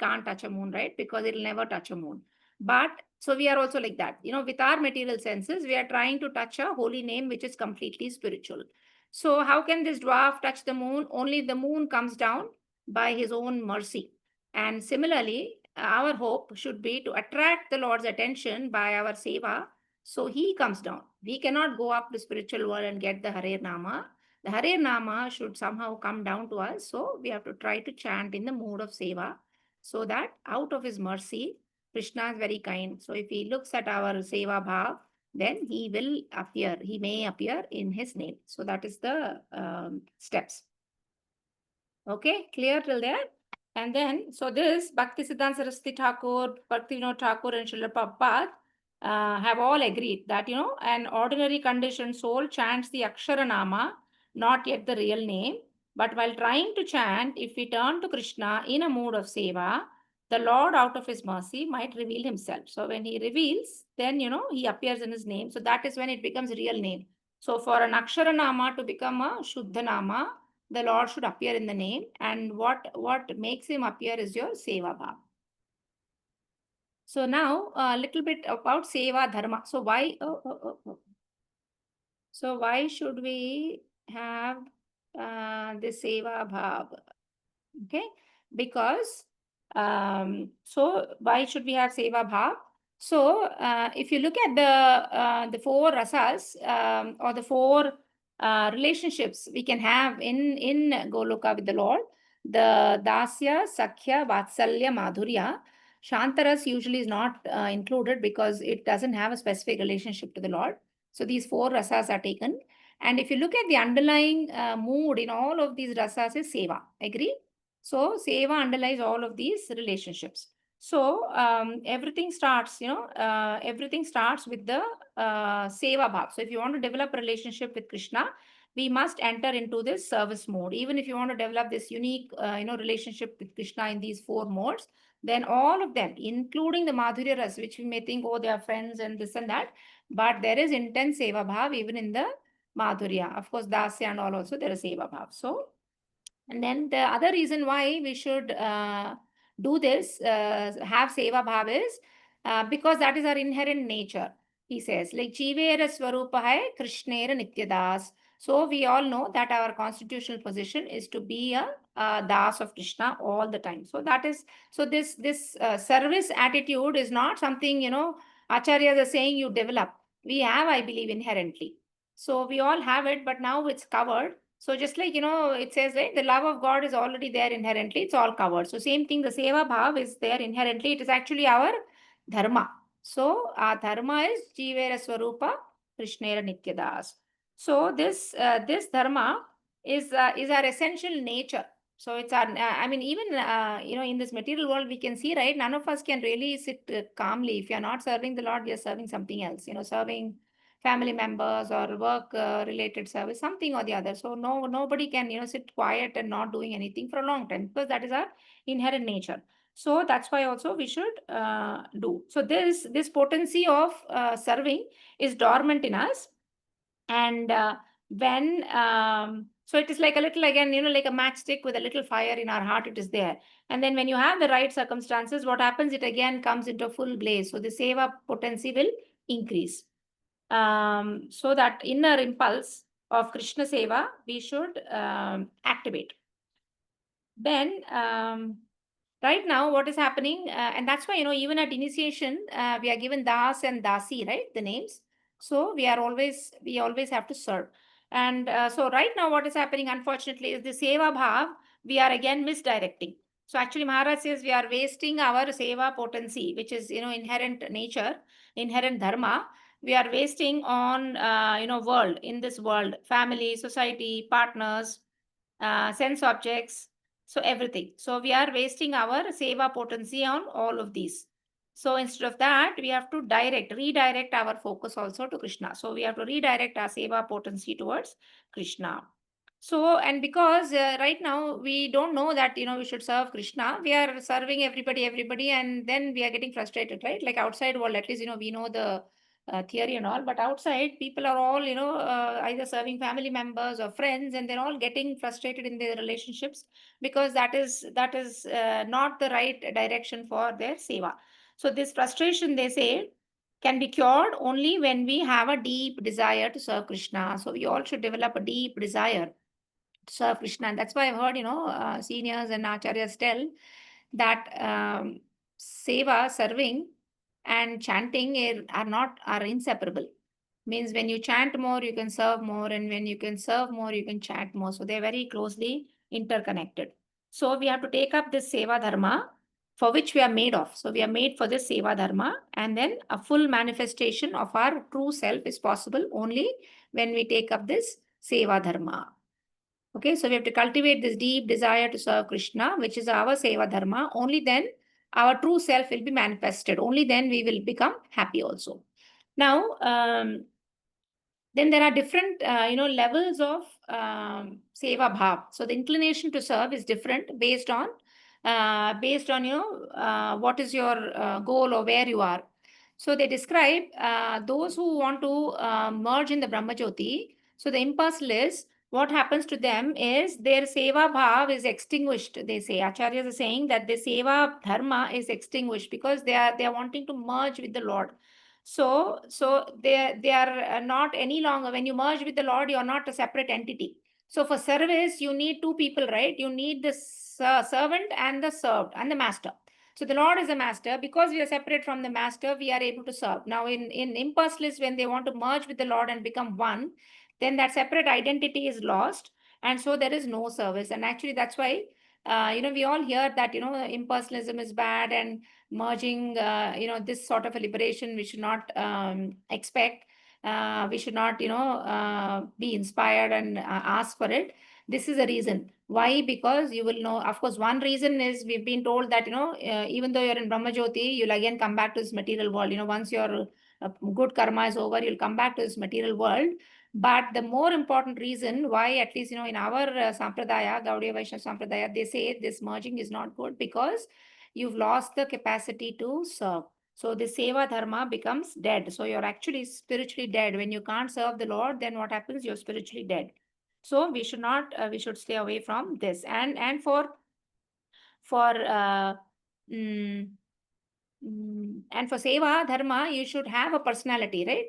Can't touch a moon, right? Because it will never touch a moon. But so we are also like that, with our material senses, we are trying to touch a holy name, which is completely spiritual. So how can this dwarf touch the moon? Only the moon comes down by his own mercy. And similarly, our hope should be to attract the Lord's attention by our seva. So He comes down. We cannot go up to spiritual world and get the Hare Nama. The Hare Nama should somehow come down to us. So we have to try to chant in the mood of seva, so that out of His mercy, Krishna is very kind. So if he looks at our Seva Bhav, then he will appear. He may appear in his name. So that is the steps. Okay, clear till there? And then, so this Bhakti Siddhanta Saraswati Thakur, Bhakti Vinod Thakur, and Srila Prabhupada have all agreed that, an ordinary conditioned soul chants the Akshara Nama, not yet the real name. But while trying to chant, if we turn to Krishna in a mood of seva, the Lord, out of his mercy, might reveal himself. So when he reveals, then, he appears in his name. So that is when it becomes real name. So for an Akshara Nama to become a Shuddha Nama, the Lord should appear in the name. And what makes him appear is your Seva Bhav. So now a little bit about Seva Dharma. So why, so why should we have this Seva Bhav? Okay, because so why should we have Seva Bhav? So if you look at the four rasas or the four relationships we can have in Goloka with the Lord, the Dasya, Sakhya, Vatsalya, Madhurya, Shantaras usually is not included because it doesn't have a specific relationship to the Lord. So these four rasas are taken. And if you look at the underlying mood in all of these rasas is Seva. Agree? So Seva underlies all of these relationships. So everything starts, everything starts with the Seva Bhav. So if you want to develop a relationship with Krishna, we must enter into this service mode. Even if you want to develop this unique, relationship with Krishna in these four modes, then all of them, including the Madhurya Ras, which we may think, oh, they are friends and this and that, but there is intense Seva Bhav even in the Madhurya. Of course, Dasya and all also there is Seva Bhav. So, and then the other reason why we should do this, have Seva Bhav is because that is our inherent nature. He says, like Jivera Swarupa hai Krishnera Nityadas. So we all know that our constitutional position is to be a Das of Krishna all the time. So that is, so this service attitude is not something, Acharyas are saying you develop. We have, I believe, inherently. So we all have it, but now it's covered. So just like, it says, right, the love of God is already there inherently. It's all covered. So same thing, the Seva Bhav is there inherently. It is actually our dharma. So our dharma is Jivera Swarupa Krishnera Nityadas. So this dharma is our essential nature. So it's our, I mean, even, in this material world, we can see, right, none of us can really sit calmly. If you're not serving the Lord, you're serving something else, serving family members or work related service, something or the other. So nobody can, sit quiet and not doing anything for a long time because that is our inherent nature. So that's why also we should do. So this potency of serving is dormant in us. And when, so it is like a little, again, like a matchstick with a little fire in our heart, it is there. And then when you have the right circumstances, what happens, it again comes into full blaze. So the Seva potency will increase. So that inner impulse of Krishna Seva, we should activate. Then, right now, what is happening, and that's why, even at initiation, we are given Das and Dasi, right, the names. So we always have to serve. And so right now, what is happening, unfortunately, is the Seva Bhav, we are again misdirecting. So actually, Maharaj says we are wasting our Seva potency, which is, inherent nature, inherent dharma. We are wasting on, world, in this world, family, society, partners, sense objects, so everything. So we are wasting our Seva potency on all of these. So instead of that, we have to redirect our focus also to Krishna. So we have to redirect our Seva potency towards Krishna. So, and because right now we don't know that, we should serve Krishna, we are serving everybody, and then we are getting frustrated, right? Like outside world, at least, we know the theory and all, but outside people are all, either serving family members or friends, and they're all getting frustrated in their relationships because that is not the right direction for their seva. So this frustration, they say, can be cured only when we have a deep desire to serve Krishna. So we all should develop a deep desire to serve Krishna. And that's why I've heard, seniors and acharyas tell that seva, serving, and chanting are inseparable. Means when you chant more, you can serve more, and when you can serve more, you can chant more. So they're very closely interconnected. So we have to take up this Seva Dharma for which we are made of. So we are made for this Seva Dharma, and then a full manifestation of our true self is possible only when we take up this Seva Dharma. Okay, so we have to cultivate this deep desire to serve Krishna, which is our Seva Dharma. Only then our true self will be manifested. Only then we will become happy also. Now, then there are different, levels of Seva Bhav. So the inclination to serve is different based on, what is your goal or where you are. So they describe those who want to merge in the Brahmajyoti. So the impulse list, what happens to them is their Seva Bhav is extinguished. They say, Acharyas are saying that the Seva Dharma is extinguished because they are wanting to merge with the Lord. So they are not any longer, when you merge with the Lord, you are not a separate entity. So for service, you need two people, right? You need the servant and the served and the master. So the Lord is a master. Because we are separate from the master, we are able to serve. Now in impulse list, when they want to merge with the Lord and become one, then that separate identity is lost. And so there is no service. And actually that's why, we all hear that, impulsivism is bad, and merging, this sort of a liberation we should not expect. We should not, be inspired and ask for it. This is a reason. Why? Because you will know, of course, one reason is we've been told that, even though you're in Brahmajyoti, you'll again come back to this material world. Once your good karma is over, you'll come back to this material world. But the more important reason why, at least, in our Sampradaya, Gaudiya Vaishnava Sampradaya, they say this merging is not good because you've lost the capacity to serve. So the Seva Dharma becomes dead. So you're actually spiritually dead. When you can't serve the Lord, then what happens? You're spiritually dead. So we should not, we should stay away from this. And for Seva Dharma, you should have a personality, right?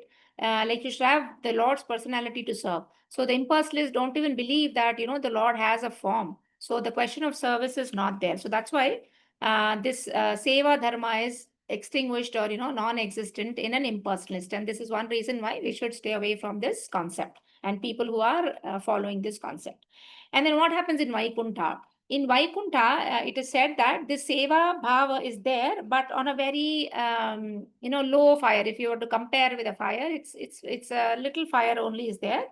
Like you should have the Lord's personality to serve. So the impulse list don't even believe that, the Lord has a form. So the question of service is not there. So that's why this Seva Dharma is extinguished or, non-existent in an impulse list. And this is one reason why we should stay away from this concept and people who are following this concept. And then what happens in Vaikuntha? In Vaikuntha, it is said that the Seva Bhava is there, but on a very, low fire. If you were to compare with a fire, it's a little fire only is there.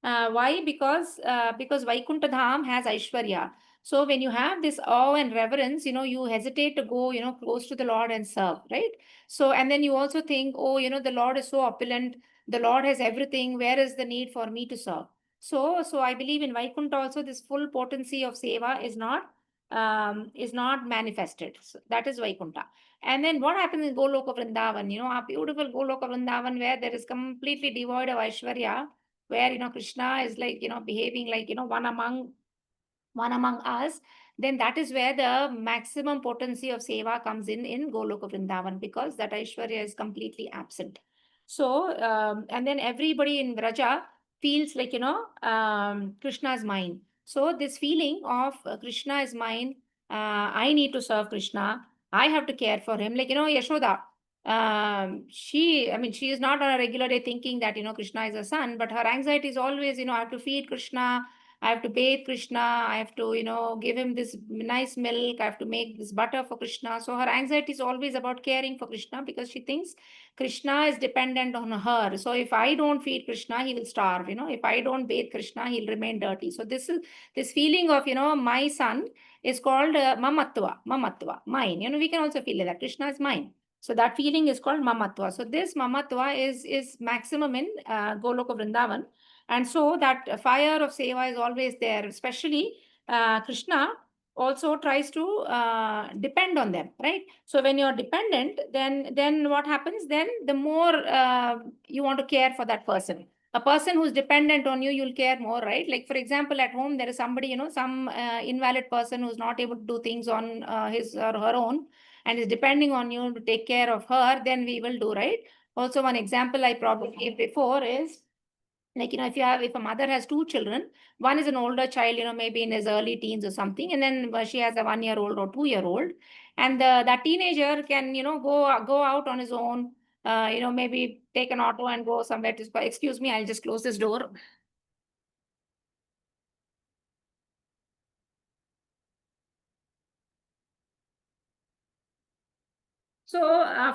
Why? Because Vaikuntha Dham has Aishwarya. So when you have this awe and reverence, you hesitate to go, close to the Lord and serve, right? So, and then you also think, oh, the Lord is so opulent. The Lord has everything. Where is the need for me to serve? So I believe in Vaikuntha also this full potency of Seva is not manifested. So that is Vaikuntha. And then what happens in Goloka Vrindavan? Our beautiful Goloka Vrindavan, where there is completely devoid of Aishwarya, where Krishna is like behaving like one among us. Then that is where the maximum potency of Seva comes in Goloka Vrindavan, because that Aishwarya is completely absent. So and then everybody in Vraja feels like Krishna is mine. So this feeling of Krishna is mine, I need to serve Krishna, I have to care for him. Like Yashoda, she is not on a regular day thinking that Krishna is her son, but her anxiety is always I have to feed Krishna, I have to bathe Krishna, I have to give him this nice milk, I have to make this butter for Krishna. So her anxiety is always about caring for Krishna, because she thinks Krishna is dependent on her. So if I don't feed Krishna, he will starve. If I don't bathe Krishna, he'll remain dirty. So this feeling of my son is called mamatva, mine. We can also feel that Krishna is mine. So that feeling is called mamatva. So this mamatva is maximum in Goloka Vrindavan. And so that fire of Seva is always there, especially Krishna also tries to depend on them, right? So when you're dependent, then what happens? Then the more you want to care for that person. A person who's dependent on you, you'll care more, right? Like, for example, at home, there is somebody, some invalid person who's not able to do things on his or her own, and is depending on you to take care of her, then we will do, right? Also, one example I probably gave before is, like, if a mother has two children, one is an older child, maybe in his early teens or something, and then she has a 1-year-old or 2-year-old, and that teenager can, go out on his own, maybe take an auto and go somewhere to, excuse me, I'll just close this door. So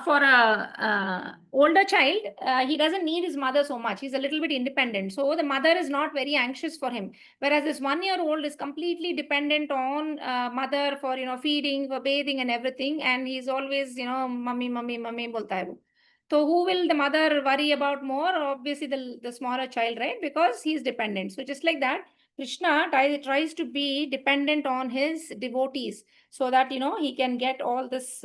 for a older child, he doesn't need his mother so much. He's a little bit independent. So the mother is not very anxious for him. Whereas this 1-year-old is completely dependent on mother for, feeding, for bathing and everything. And he's always, mummy, mummy, mummy, bolta hai wo. So who will the mother worry about more? Obviously the smaller child, right? Because he's dependent. So just like that, Krishna tries to be dependent on his devotees so that, he can get all this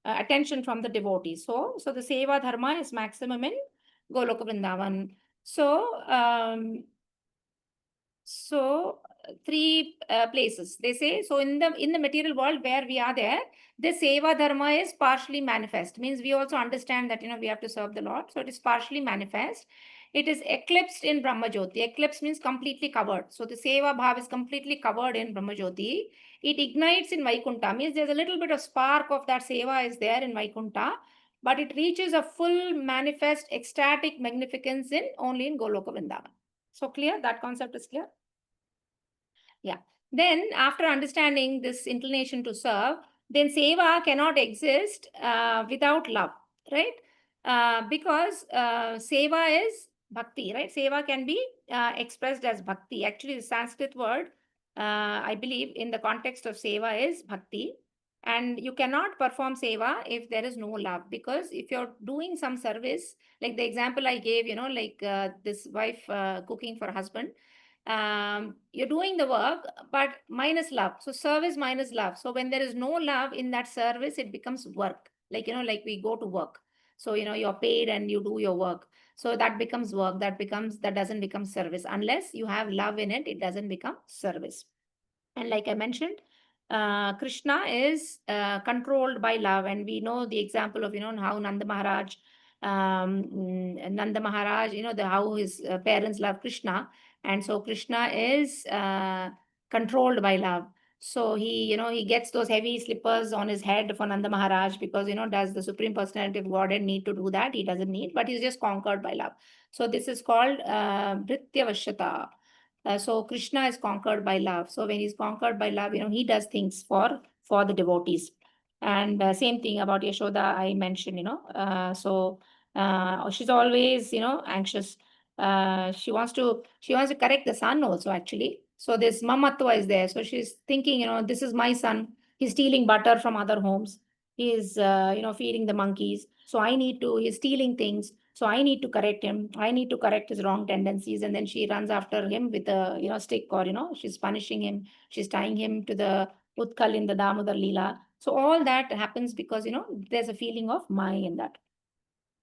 attention from the devotees. So the Seva Dharma is maximum in Goloka Vrindavan. So three places they say. So in the material world where we are there, the Seva Dharma is partially manifest. Means we also understand that, we have to serve the Lord. So it is partially manifest. It is eclipsed in Brahma Jyoti. Eclipse means completely covered. So the Seva Bhav is completely covered in Brahma Jyoti. It ignites in Vaikuntha. Means there's a little bit of spark of that Seva is there in Vaikuntha, but it reaches a full manifest ecstatic magnificence only in Goloka Vrindavan. So clear? That concept is clear? Yeah. Then after understanding this inclination to serve, then Seva cannot exist without love, right? Because Seva is Bhakti, right? Seva can be expressed as Bhakti. Actually, the Sanskrit word, I believe, in the context of Seva is Bhakti. And you cannot perform Seva if there is no love. Because if you're doing some service, like the example I gave, like this wife cooking for husband, you're doing the work, but minus love. So service minus love. So when there is no love in that service, it becomes work. Like, like we go to work. So, you're paid and you do your work. So that becomes work. That doesn't become service. Unless you have love in it, it doesn't become service. And like I mentioned, Krishna is controlled by love. And we know the example of, how Nanda Maharaj, how his parents love Krishna. And so Krishna is controlled by love. So he gets those heavy slippers on his head for Nanda Maharaj because, does the Supreme Personality of Godhead need to do that? He doesn't need, but he's just conquered by love. So this is called Bhritya Vashyata. So Krishna is conquered by love. So when he's conquered by love, he does things for the devotees. And same thing about Yashoda I mentioned, so she's always, anxious. She wants to correct the son also, actually. So this mamatva is there. So she's thinking, this is my son. He's stealing butter from other homes. He's, feeding the monkeys. So he's stealing things. So I need to correct him. I need to correct his wrong tendencies. And then she runs after him with a, stick, or, she's punishing him. She's tying him to the Utkal in the Damodar Leela. So all that happens because, there's a feeling of Maya in that.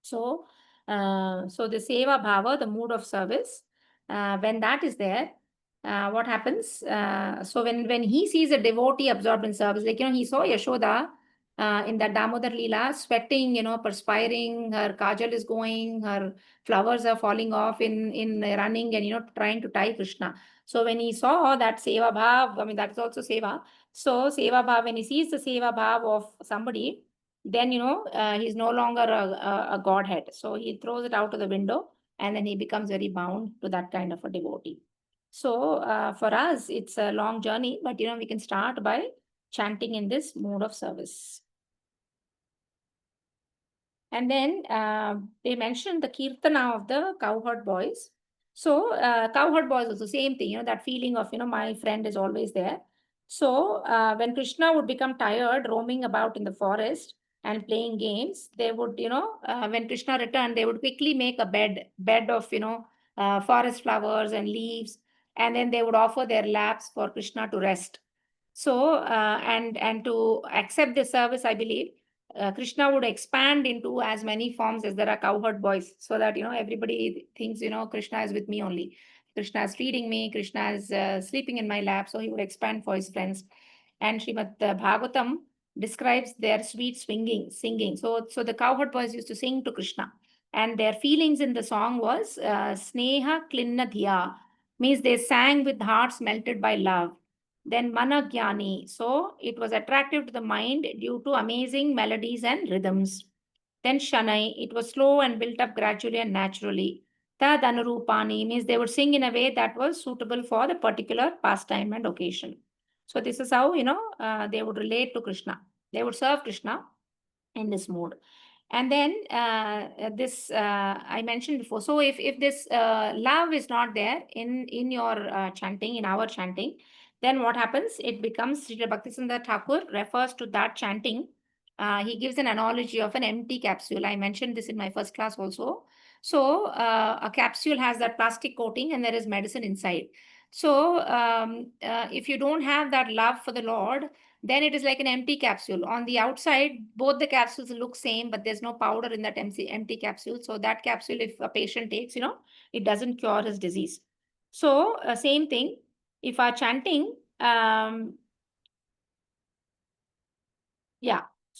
So, the Seva Bhava, the mood of service, when that is there, what happens? So when he sees a devotee absorbed in service, like, he saw Yashoda in that Damodar Leela, sweating, perspiring, her kajal is going, her flowers are falling off in running and, trying to tie Krishna. So when he saw that Seva Bhav, I mean, that's also Seva. So Seva Bhav, when he sees the Seva Bhav of somebody, then, he's no longer a godhead. So he throws it out of the window and then he becomes very bound to that kind of a devotee. So for us, it's a long journey, but, we can start by chanting in this mode of service. And then they mentioned the Kirtana of the cowherd boys. So cowherd boys also same thing, that feeling of, my friend is always there. So when Krishna would become tired roaming about in the forest and playing games, they would, when Krishna returned, they would quickly make a bed of, forest flowers and leaves. And then they would offer their laps for Krishna to rest. So, and to accept the service, I believe, Krishna would expand into as many forms as there are cowherd boys, so that, everybody thinks, Krishna is with me only. Krishna is feeding me, Krishna is sleeping in my lap, so he would expand for his friends. And Srimad Bhagavatam describes their sweet singing. So the cowherd boys used to sing to Krishna. And their feelings in the song was Sneha Klinna Dhiya, means they sang with hearts melted by love. Then Mana Jnani, so it was attractive to the mind due to amazing melodies and rhythms. Then Shanai, it was slow and built up gradually and naturally. Tad Anurupani, means they would sing in a way that was suitable for the particular pastime and occasion. So this is how, they would relate to Krishna. They would serve Krishna in this mode. And then this I mentioned before. So if this love is not there in your chanting, in our chanting, then what happens? It becomes, Srila Bhaktisindar Thakur refers to that chanting. He gives an analogy of an empty capsule. I mentioned this in my first class also. So a capsule has that plastic coating and there is medicine inside. So if you don't have that love for the Lord, then it is like an empty capsule. On the outside, both the capsules look same, but there's no powder in that empty capsule. So that capsule, if a patient takes, it doesn't cure his disease. So same thing, if our chanting, so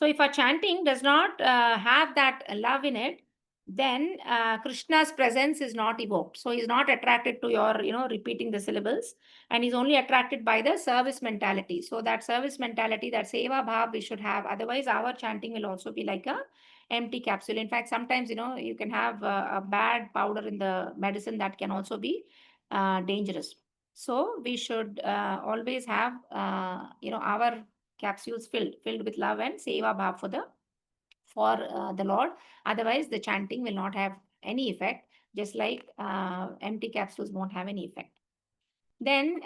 if our chanting does not have that love in it, then Krishna's presence is not evoked. So he's not attracted to your, repeating the syllables, and he's only attracted by the service mentality. So that service mentality, that Seva Bhav we should have. Otherwise, our chanting will also be like a empty capsule. In fact, sometimes, you can have a bad powder in the medicine that can also be dangerous. So we should always have, our capsules filled with love and Seva Bhav for the Lord. Otherwise, the chanting will not have any effect, just like empty capsules won't have any effect. Then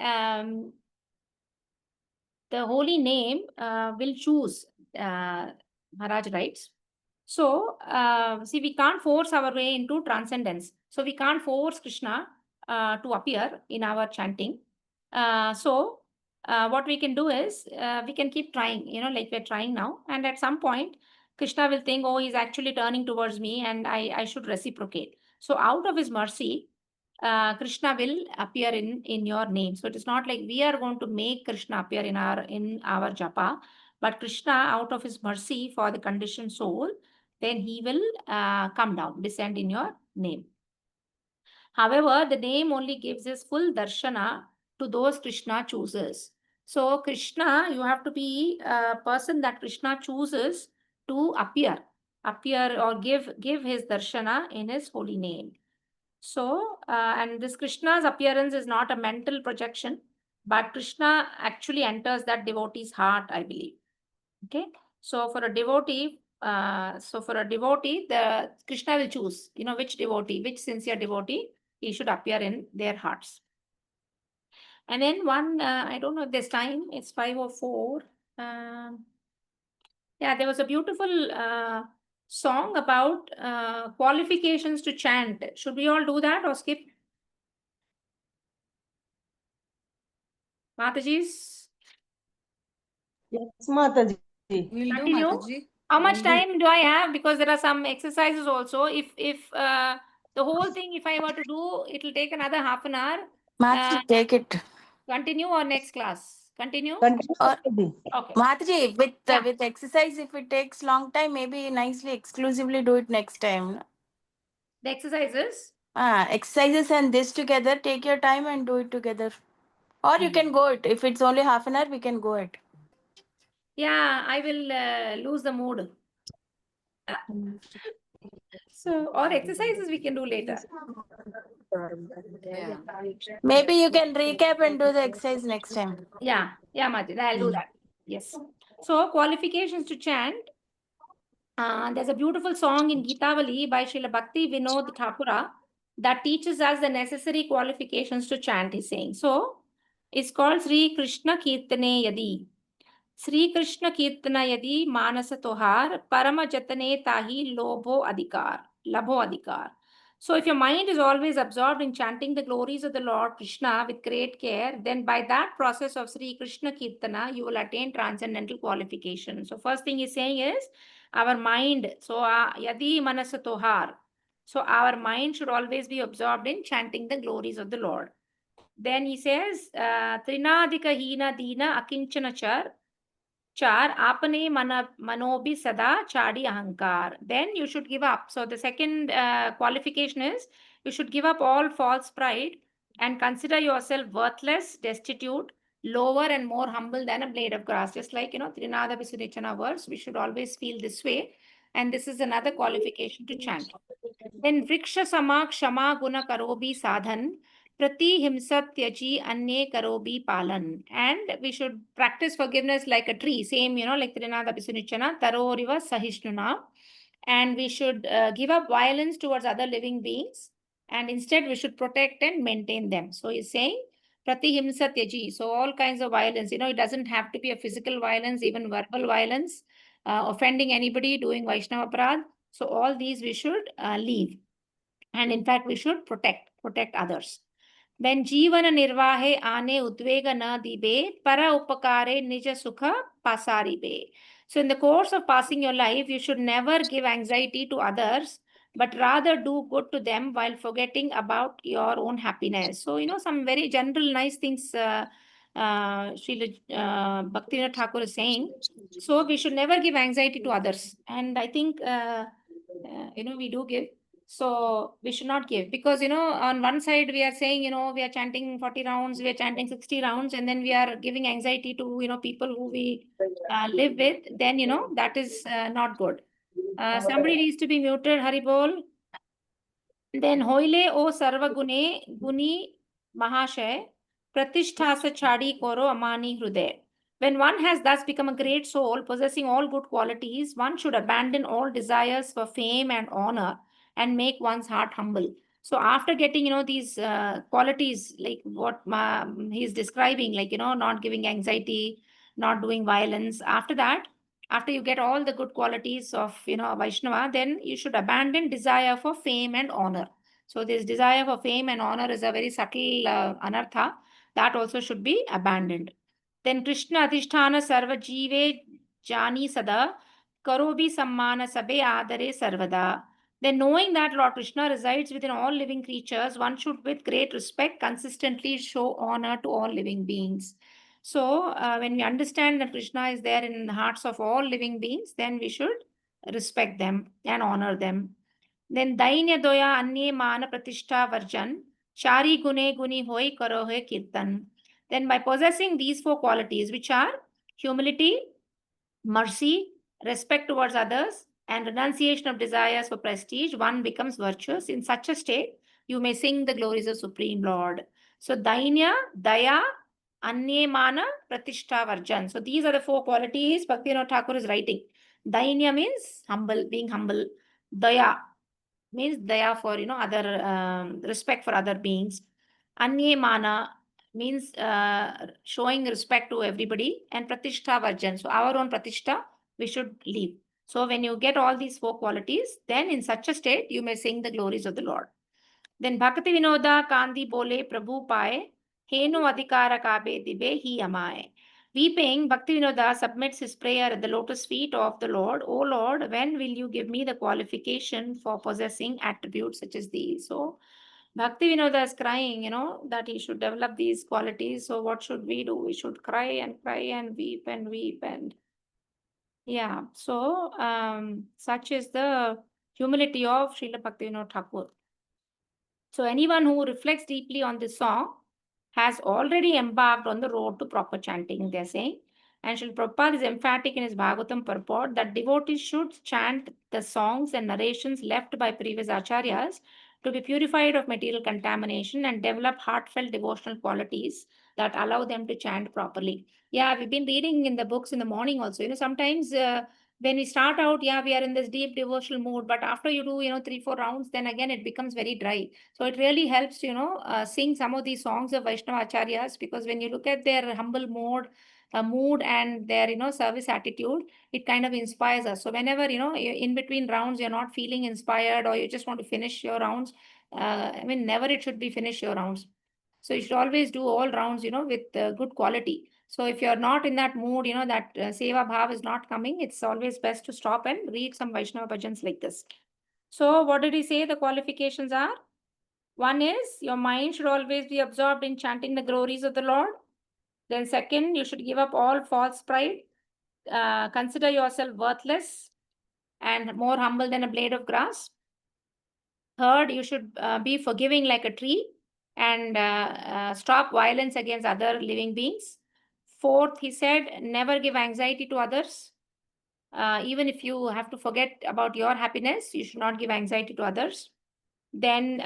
the holy name will choose, Maharaj writes. So, see, we can't force our way into transcendence. So we can't force Krishna to appear in our chanting. So what we can do is, we can keep trying, like we're trying now. And at some point, Krishna will think, oh, he's actually turning towards me and I should reciprocate. So out of his mercy, Krishna will appear in your name. So it is not like we are going to make Krishna appear in our japa, but Krishna, out of his mercy for the conditioned soul, then he will come down, descend in your name. However, the name only gives his full darshana to those Krishna chooses. So Krishna, you have to be a person that Krishna chooses to appear or give his darshana in his holy name. So, and this Krishna's appearance is not a mental projection, but Krishna actually enters that devotee's heart, I believe. Okay. So for a devotee, the Krishna will choose, which sincere devotee he should appear in their hearts. And then one, I don't know if there's time, it's 5:04. Yeah, there was a beautiful song about qualifications to chant. Should we all do that or skip? Mataji's? Yes, Mataji. We'll do, Continue. Mataji. How much time do I have? Because there are some exercises also. If the whole thing, if I were to do, it will take another half an hour. Mataji, take it. Continue or next class? Continue? Continue, Mataji. Okay. Mataji, with Yeah. with exercise, if it takes long time, maybe nicely exclusively do it next time. The exercises? Exercises and this together, take your time and do it together. Or you can go it. If it's only half an hour, we can go it. Yeah, I will lose the mood. So, or exercises we can do later. Yeah. Maybe you can recap and do the exercise next time. Yeah, Majid, I'll do that. Yes. So, qualifications to chant. There's a beautiful song in Geetavali by Srila Bhakti Vinod Thakura that teaches us the necessary qualifications to chant, he's saying. So, it's called Sri Krishna Kirtane Yadi. Sri Krishna Kirtana Yadi Manasa Tohar Parama Jatane Tahi Labho Adhikar. So if your mind is always absorbed in chanting the glories of the Lord Krishna with great care, then by that process of Sri Krishna Kirtana, you will attain transcendental qualification. So first thing he's saying is our mind. So Yadi Manasa Tohar. So our mind should always be absorbed in chanting the glories of the Lord. Then he says, Trinadika Hina Dina Akinchana Char apane manobi sada chadi ahankar. Then you should give up. So the second qualification is you should give up all false pride and consider yourself worthless, destitute, lower and more humble than a blade of grass. Just like, Trinada Visudechana verse, we should always feel this way. And this is another qualification to chant. Then Vriksha Sama Kshama Guna Karobi Sadhan Prati himsat tyaji anye karobi palan. And we should practice forgiveness like a tree. Same, like Trinada Pisunichana, Taroriva Sahishnuna. And we should give up violence towards other living beings. And instead, we should protect and maintain them. So he's saying, Prati himsat tyaji. So all kinds of violence, it doesn't have to be a physical violence, even verbal violence, offending anybody, doing Vaishnava Aparadh. So all these we should leave. And in fact, we should protect others. Then Jivana Nirvahe Ane Udvega Na Dibe Para Upakare Nija Sukha Pasaribe. So in the course of passing your life, you should never give anxiety to others, but rather do good to them while forgetting about your own happiness. So, some very general nice things Srila Bhaktivinoda Thakur is saying. So we should never give anxiety to others. And I think, we do give. So we should not give, because, on one side we are saying, we are chanting 40 rounds, we are chanting 60 rounds, and then we are giving anxiety to, people who we live with, then, that is not good. Somebody needs to be muted, Haribol. Then hoile o sarva guni mahashay pratishtha sa chadi koro amani hruday. When one has thus become a great soul, possessing all good qualities, one should abandon all desires for fame and honor and make one's heart humble. So after getting, these qualities, like what he's describing, like, not giving anxiety, not doing violence, after that, after you get all the good qualities of, Vaishnava, then you should abandon desire for fame and honor. So this desire for fame and honor is a very subtle anartha. That also should be abandoned. Then Krishna Adhisthana Sarva Jive Jani Sada Karobi Sammana Sabe Adare Sarvada. Then knowing that Lord Krishna resides within all living creatures, one should with great respect consistently show honor to all living beings. So when we understand that Krishna is there in the hearts of all living beings, then we should respect them and honor them. Then Dainya Doya Anye Mana Pratishtha Varjan Shari Gune Guni Hoi Karohe Kirtan. Then by possessing these four qualities, which are humility, mercy, respect towards others, and renunciation of desires for prestige, one becomes virtuous. In such a state, you may sing the glories of Supreme Lord. So Dainya, Daya, Anyemana, Pratishtha, Varjan. So these are the four qualities Bhaktivinoda Thakur is writing. Dainya means humble, being humble. Daya means daya for, other respect for other beings. Anyemana means showing respect to everybody. And Pratishtha, Varjan. So our own Pratishtha, we should leave. So when you get all these four qualities, then in such a state, you may sing the glories of the Lord. Then Bhakti Vinoda Kandi Bole Prabhu Pae Heno Adhikara Kabe Dibe Hi Amaye. Weeping, Bhaktivinoda submits his prayer at the lotus feet of the Lord. O Lord, when will you give me the qualification for possessing attributes such as these? So Bhaktivinoda is crying, that he should develop these qualities. So what should we do? We should cry and weep and weep. And yeah, so such is the humility of Srila Bhaktivinoda Thakur. So anyone who reflects deeply on this song has already embarked on the road to proper chanting, they're saying. And Srila Prabhupada is emphatic in his Bhagavatam purport that devotees should chant the songs and narrations left by previous acharyas to be purified of material contamination and develop heartfelt devotional qualities that allow them to chant properly. Yeah, we've been reading in the books in the morning also. Sometimes when we start out, we are in this deep devotional mood, but after you do, 3-4 rounds, then again it becomes very dry. So it really helps to, sing some of these songs of Vaishnava Acharyas, because when you look at their humble mood and their, service attitude, it kind of inspires us. So whenever, in between rounds, you're not feeling inspired or you just want to finish your rounds, never it should be finish your rounds. So you should always do all rounds, with good quality. So if you're not in that mood, that Seva Bhav is not coming, it's always best to stop and read some Vaishnava bhajans like this. So what did he say the qualifications are? One is your mind should always be absorbed in chanting the glories of the Lord. Then second, you should give up all false pride. Consider yourself worthless and more humble than a blade of grass. Third, you should be forgiving like a tree and stop violence against other living beings. Fourth, he said, never give anxiety to others. Even if you have to forget about your happiness, you should not give anxiety to others. Then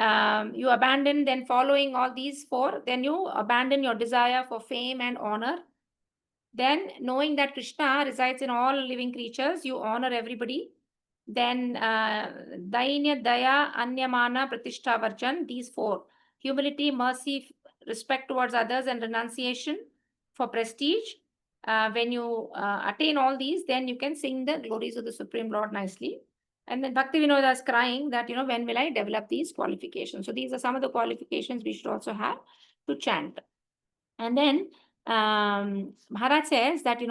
you abandon, then following all these four, then you abandon your desire for fame and honor. Then knowing that Krishna resides in all living creatures, you honor everybody. Then Dainya, Daya, Anyamana, Pratishtha, Varjan, these four. Humility, mercy, respect towards others, and renunciation for prestige. When you attain all these, then you can sing the glories of the Supreme Lord nicely. And then Bhakti Vinoda is crying that, when will I develop these qualifications? So these are some of the qualifications we should also have to chant. And then Maharaj says that,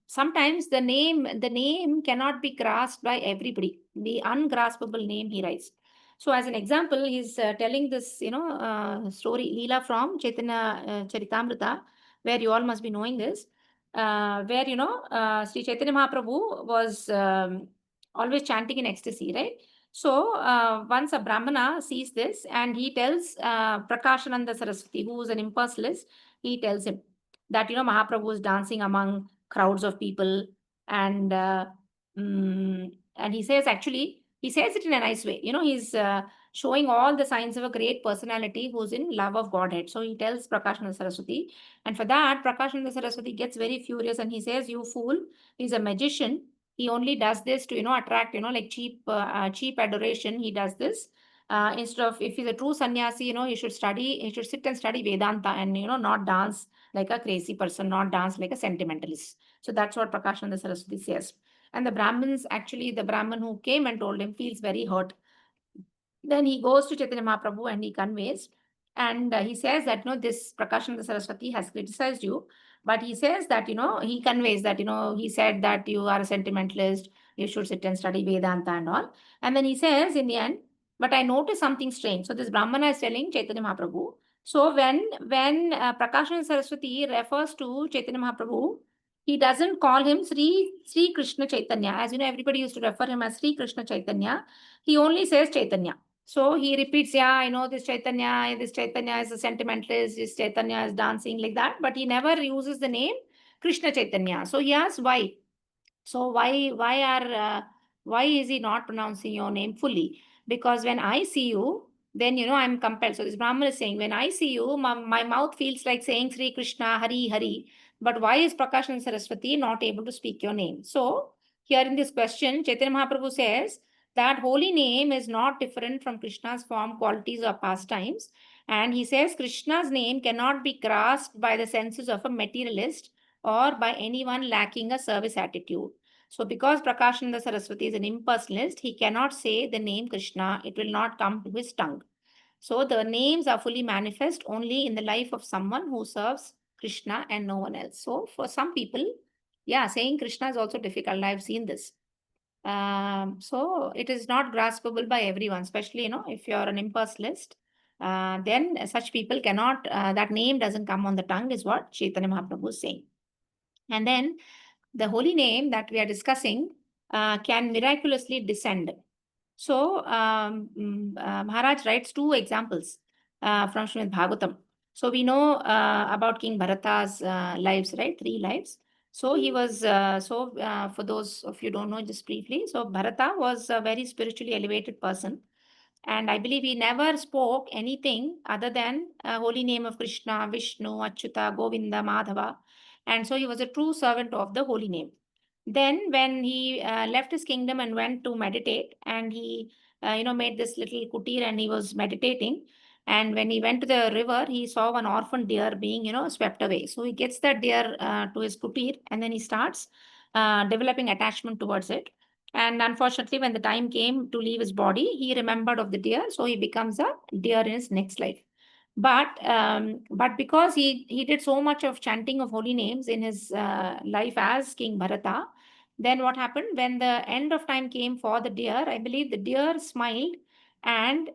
sometimes the name cannot be grasped by everybody. The ungraspable name, he writes. So as an example, he's telling this, story, Leela from Chaitanya Charitamrita, where you all must be knowing this, where, Sri Chaitanya Mahaprabhu was always chanting in ecstasy, right? So once a Brahmana sees this and he tells Prakashananda Saraswati, who is an impersonalist, he tells him that, Mahaprabhu is dancing among crowds of people, and he says, actually, he says it in a nice way. He's showing all the signs of a great personality who's in love of Godhead. So he tells Prakashananda Saraswati, and for that, Prakashananda Saraswati gets very furious and he says, "You fool, he's a magician. He only does this to, attract, like cheap adoration. He does this. Instead of, if he's a true sannyasi, he should sit and study Vedanta and, not dance like a crazy person, not dance like a sentimentalist." So that's what Prakashananda Saraswati says. And the Brahman who came and told him feels very hurt. Then he goes to Chaitanya Mahaprabhu and he conveys. And he says that, this Prakashananda Saraswati has criticized you. But he says that, he conveys that, he said that you are a sentimentalist, you should sit and study Vedanta and all. And then he says in the end, but I noticed something strange. So this Brahmana is telling Chaitanya Mahaprabhu. So when Prakashananda Saraswati refers to Chaitanya Mahaprabhu, he doesn't call him Sri Krishna Chaitanya. As you know, everybody used to refer him as Sri Krishna Chaitanya. He only says Chaitanya. So he repeats, yeah, I know this Chaitanya is a sentimentalist, this Chaitanya is dancing, like that, but he never uses the name Krishna Chaitanya. So he asks why. So why is he not pronouncing your name fully? Because when I see you, then, I'm compelled. So this Brahman is saying, when I see you, my mouth feels like saying Sri Krishna, Hari, Hari. But why is Prakashananda Saraswati not able to speak your name? So here in this question, Chaitanya Mahaprabhu says that holy name is not different from Krishna's form, qualities, or pastimes. And he says Krishna's name cannot be grasped by the senses of a materialist or by anyone lacking a service attitude. So because Prakashananda Saraswati is an impersonalist, he cannot say the name Krishna. It will not come to his tongue. So the names are fully manifest only in the life of someone who serves Krishna and no one else. So for some people, saying Krishna is also difficult. I've seen this. So it is not graspable by everyone, especially, if you're an impersonalist. Then such people cannot, that name doesn't come on the tongue, is what Chaitanya Mahaprabhu is saying. And then the holy name that we are discussing can miraculously descend. So Maharaj writes two examples from Srimad Bhagavatam. So we know about King Bharata's lives, right? 3 lives. So he was, for those of you who don't know, just briefly. So Bharata was a very spiritually elevated person. And I believe he never spoke anything other than holy name of Krishna, Vishnu, Achyuta, Govinda, Madhava. And so he was a true servant of the holy name. Then when he left his kingdom and went to meditate, and he made this little kutir and he was meditating. And when he went to the river, he saw one orphan deer being swept away. So he gets that deer to his kutir, and then he starts developing attachment towards it. And unfortunately, when the time came to leave his body, he remembered of the deer. So he becomes a deer in his next life. But because he did so much of chanting of holy names in his life as King Bharata, then what happened when the end of time came for the deer? I believe the deer smiled and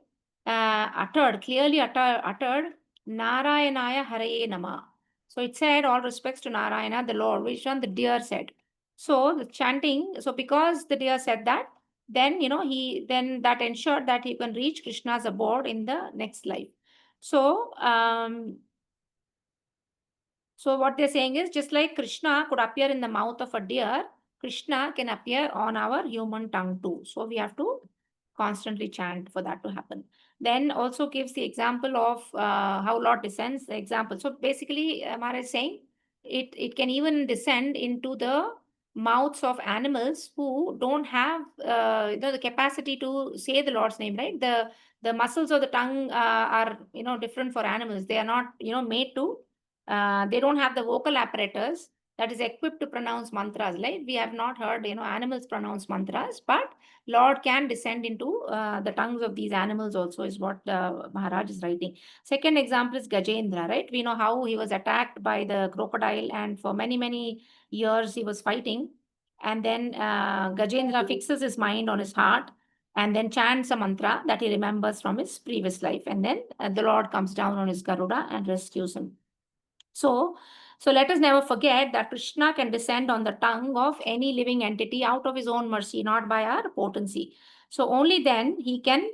clearly uttered Narayanaya Haraye Nama. So it said, all respects to Narayana, the Lord, which one the deer said. So the chanting, so because the deer said that, then that ensured that he can reach Krishna's abode in the next life. So what they're saying is, just like Krishna could appear in the mouth of a deer, Krishna can appear on our human tongue too. So we have to constantly chant for that to happen. Then also gives the example of how Lord descends, the example. So basically, Mara is saying it can even descend into the mouths of animals who don't have the capacity to say the Lord's name, right? The muscles of the tongue are different for animals. They are not made to. They don't have the vocal apparatus that is equipped to pronounce mantras. Right? We have not heard animals pronounce mantras, but Lord can descend into the tongues of these animals also, is what Maharaj is writing. Second example is Gajendra, right? We know how he was attacked by the crocodile, and for many, many years he was fighting. And then Gajendra fixes his mind on his heart and then chants a mantra that he remembers from his previous life. And then the Lord comes down on his Garuda and rescues him. So let us never forget that Krishna can descend on the tongue of any living entity out of his own mercy, not by our potency. So only then he can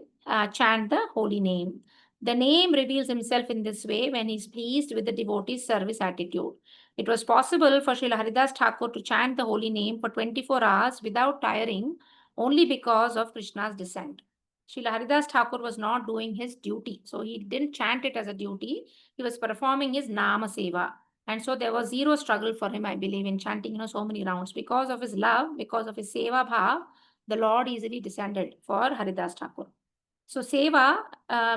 chant the holy name. The name reveals himself in this way when he is pleased with the devotee's service attitude. It was possible for Srila Haridas Thakur to chant the holy name for 24 hours without tiring only because of Krishna's descent. Srila Haridas Thakur was not doing his duty. So he didn't chant it as a duty. He was performing his Nama Seva. And so there was zero struggle for him, I believe, in chanting, so many rounds. Because of his love, because of his Seva Bhav, the Lord easily descended for Haridas Thakur. So Seva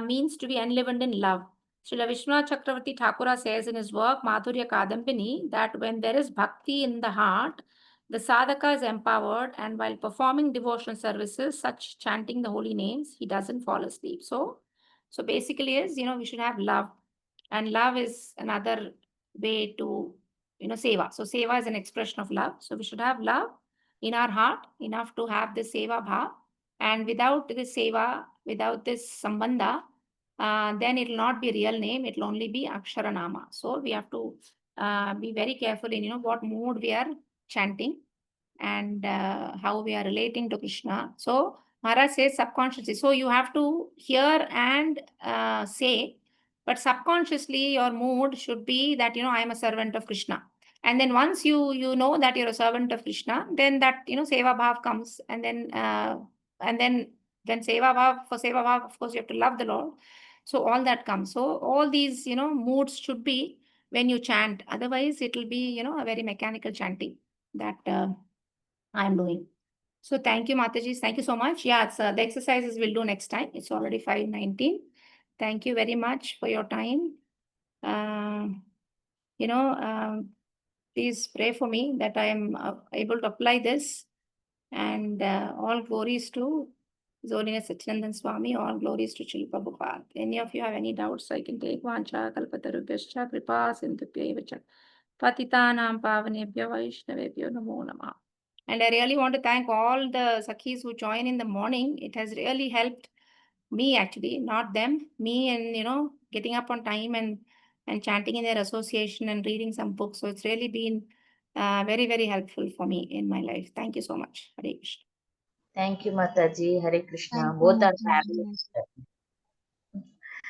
means to be enlivened in love. Srila Vishwanath Chakravarti Thakura says in his work, Madhurya Kadambini, that when there is bhakti in the heart, the sadhaka is empowered, and while performing devotional services, such chanting the holy names, he doesn't fall asleep. So basically is, we should have love. And love is another way to, seva. So seva is an expression of love. So we should have love in our heart enough to have this seva bhav. And without this seva, without this sambandha, then it will not be real name. It will only be aksharanama. So we have to be very careful in, what mood we are chanting and how we are relating to Krishna. So Maharaj says subconsciously. So you have to hear and say, but subconsciously your mood should be that, I am a servant of Krishna. And then once you know that you're a servant of Krishna, then that, Seva Bhav comes. And then when Seva Bhav, for Seva Bhav, of course, you have to love the Lord. So all that comes. So all these, moods should be when you chant. Otherwise, it will be, a very mechanical chanting that I am doing. So thank you, Mataji. Thank you so much. Yeah, it's, the exercises we'll do next time. It's already 5:19. Thank you very much for your time. Please pray for me that I am able to apply this. And all glories to His Holiness Satchidanand Swami. All glories to Srila Prabhupada. Any of you have any doubts, I can take. Vancha kalpatarubhyascha kripa sindhubhyevacha patitanam pavanebhyo vaishnavebhyo namo namah. And I really want to thank all the Sakhis who join in the morning. It has really helped me, actually, not them, me, and getting up on time and chanting in their association and reading some books. So it's really been very, very helpful for me in my life. Thank you so much. Hare Krishna. Thank you, Mataji. Hare Krishna. Thank you, Both are Mataji. fabulous.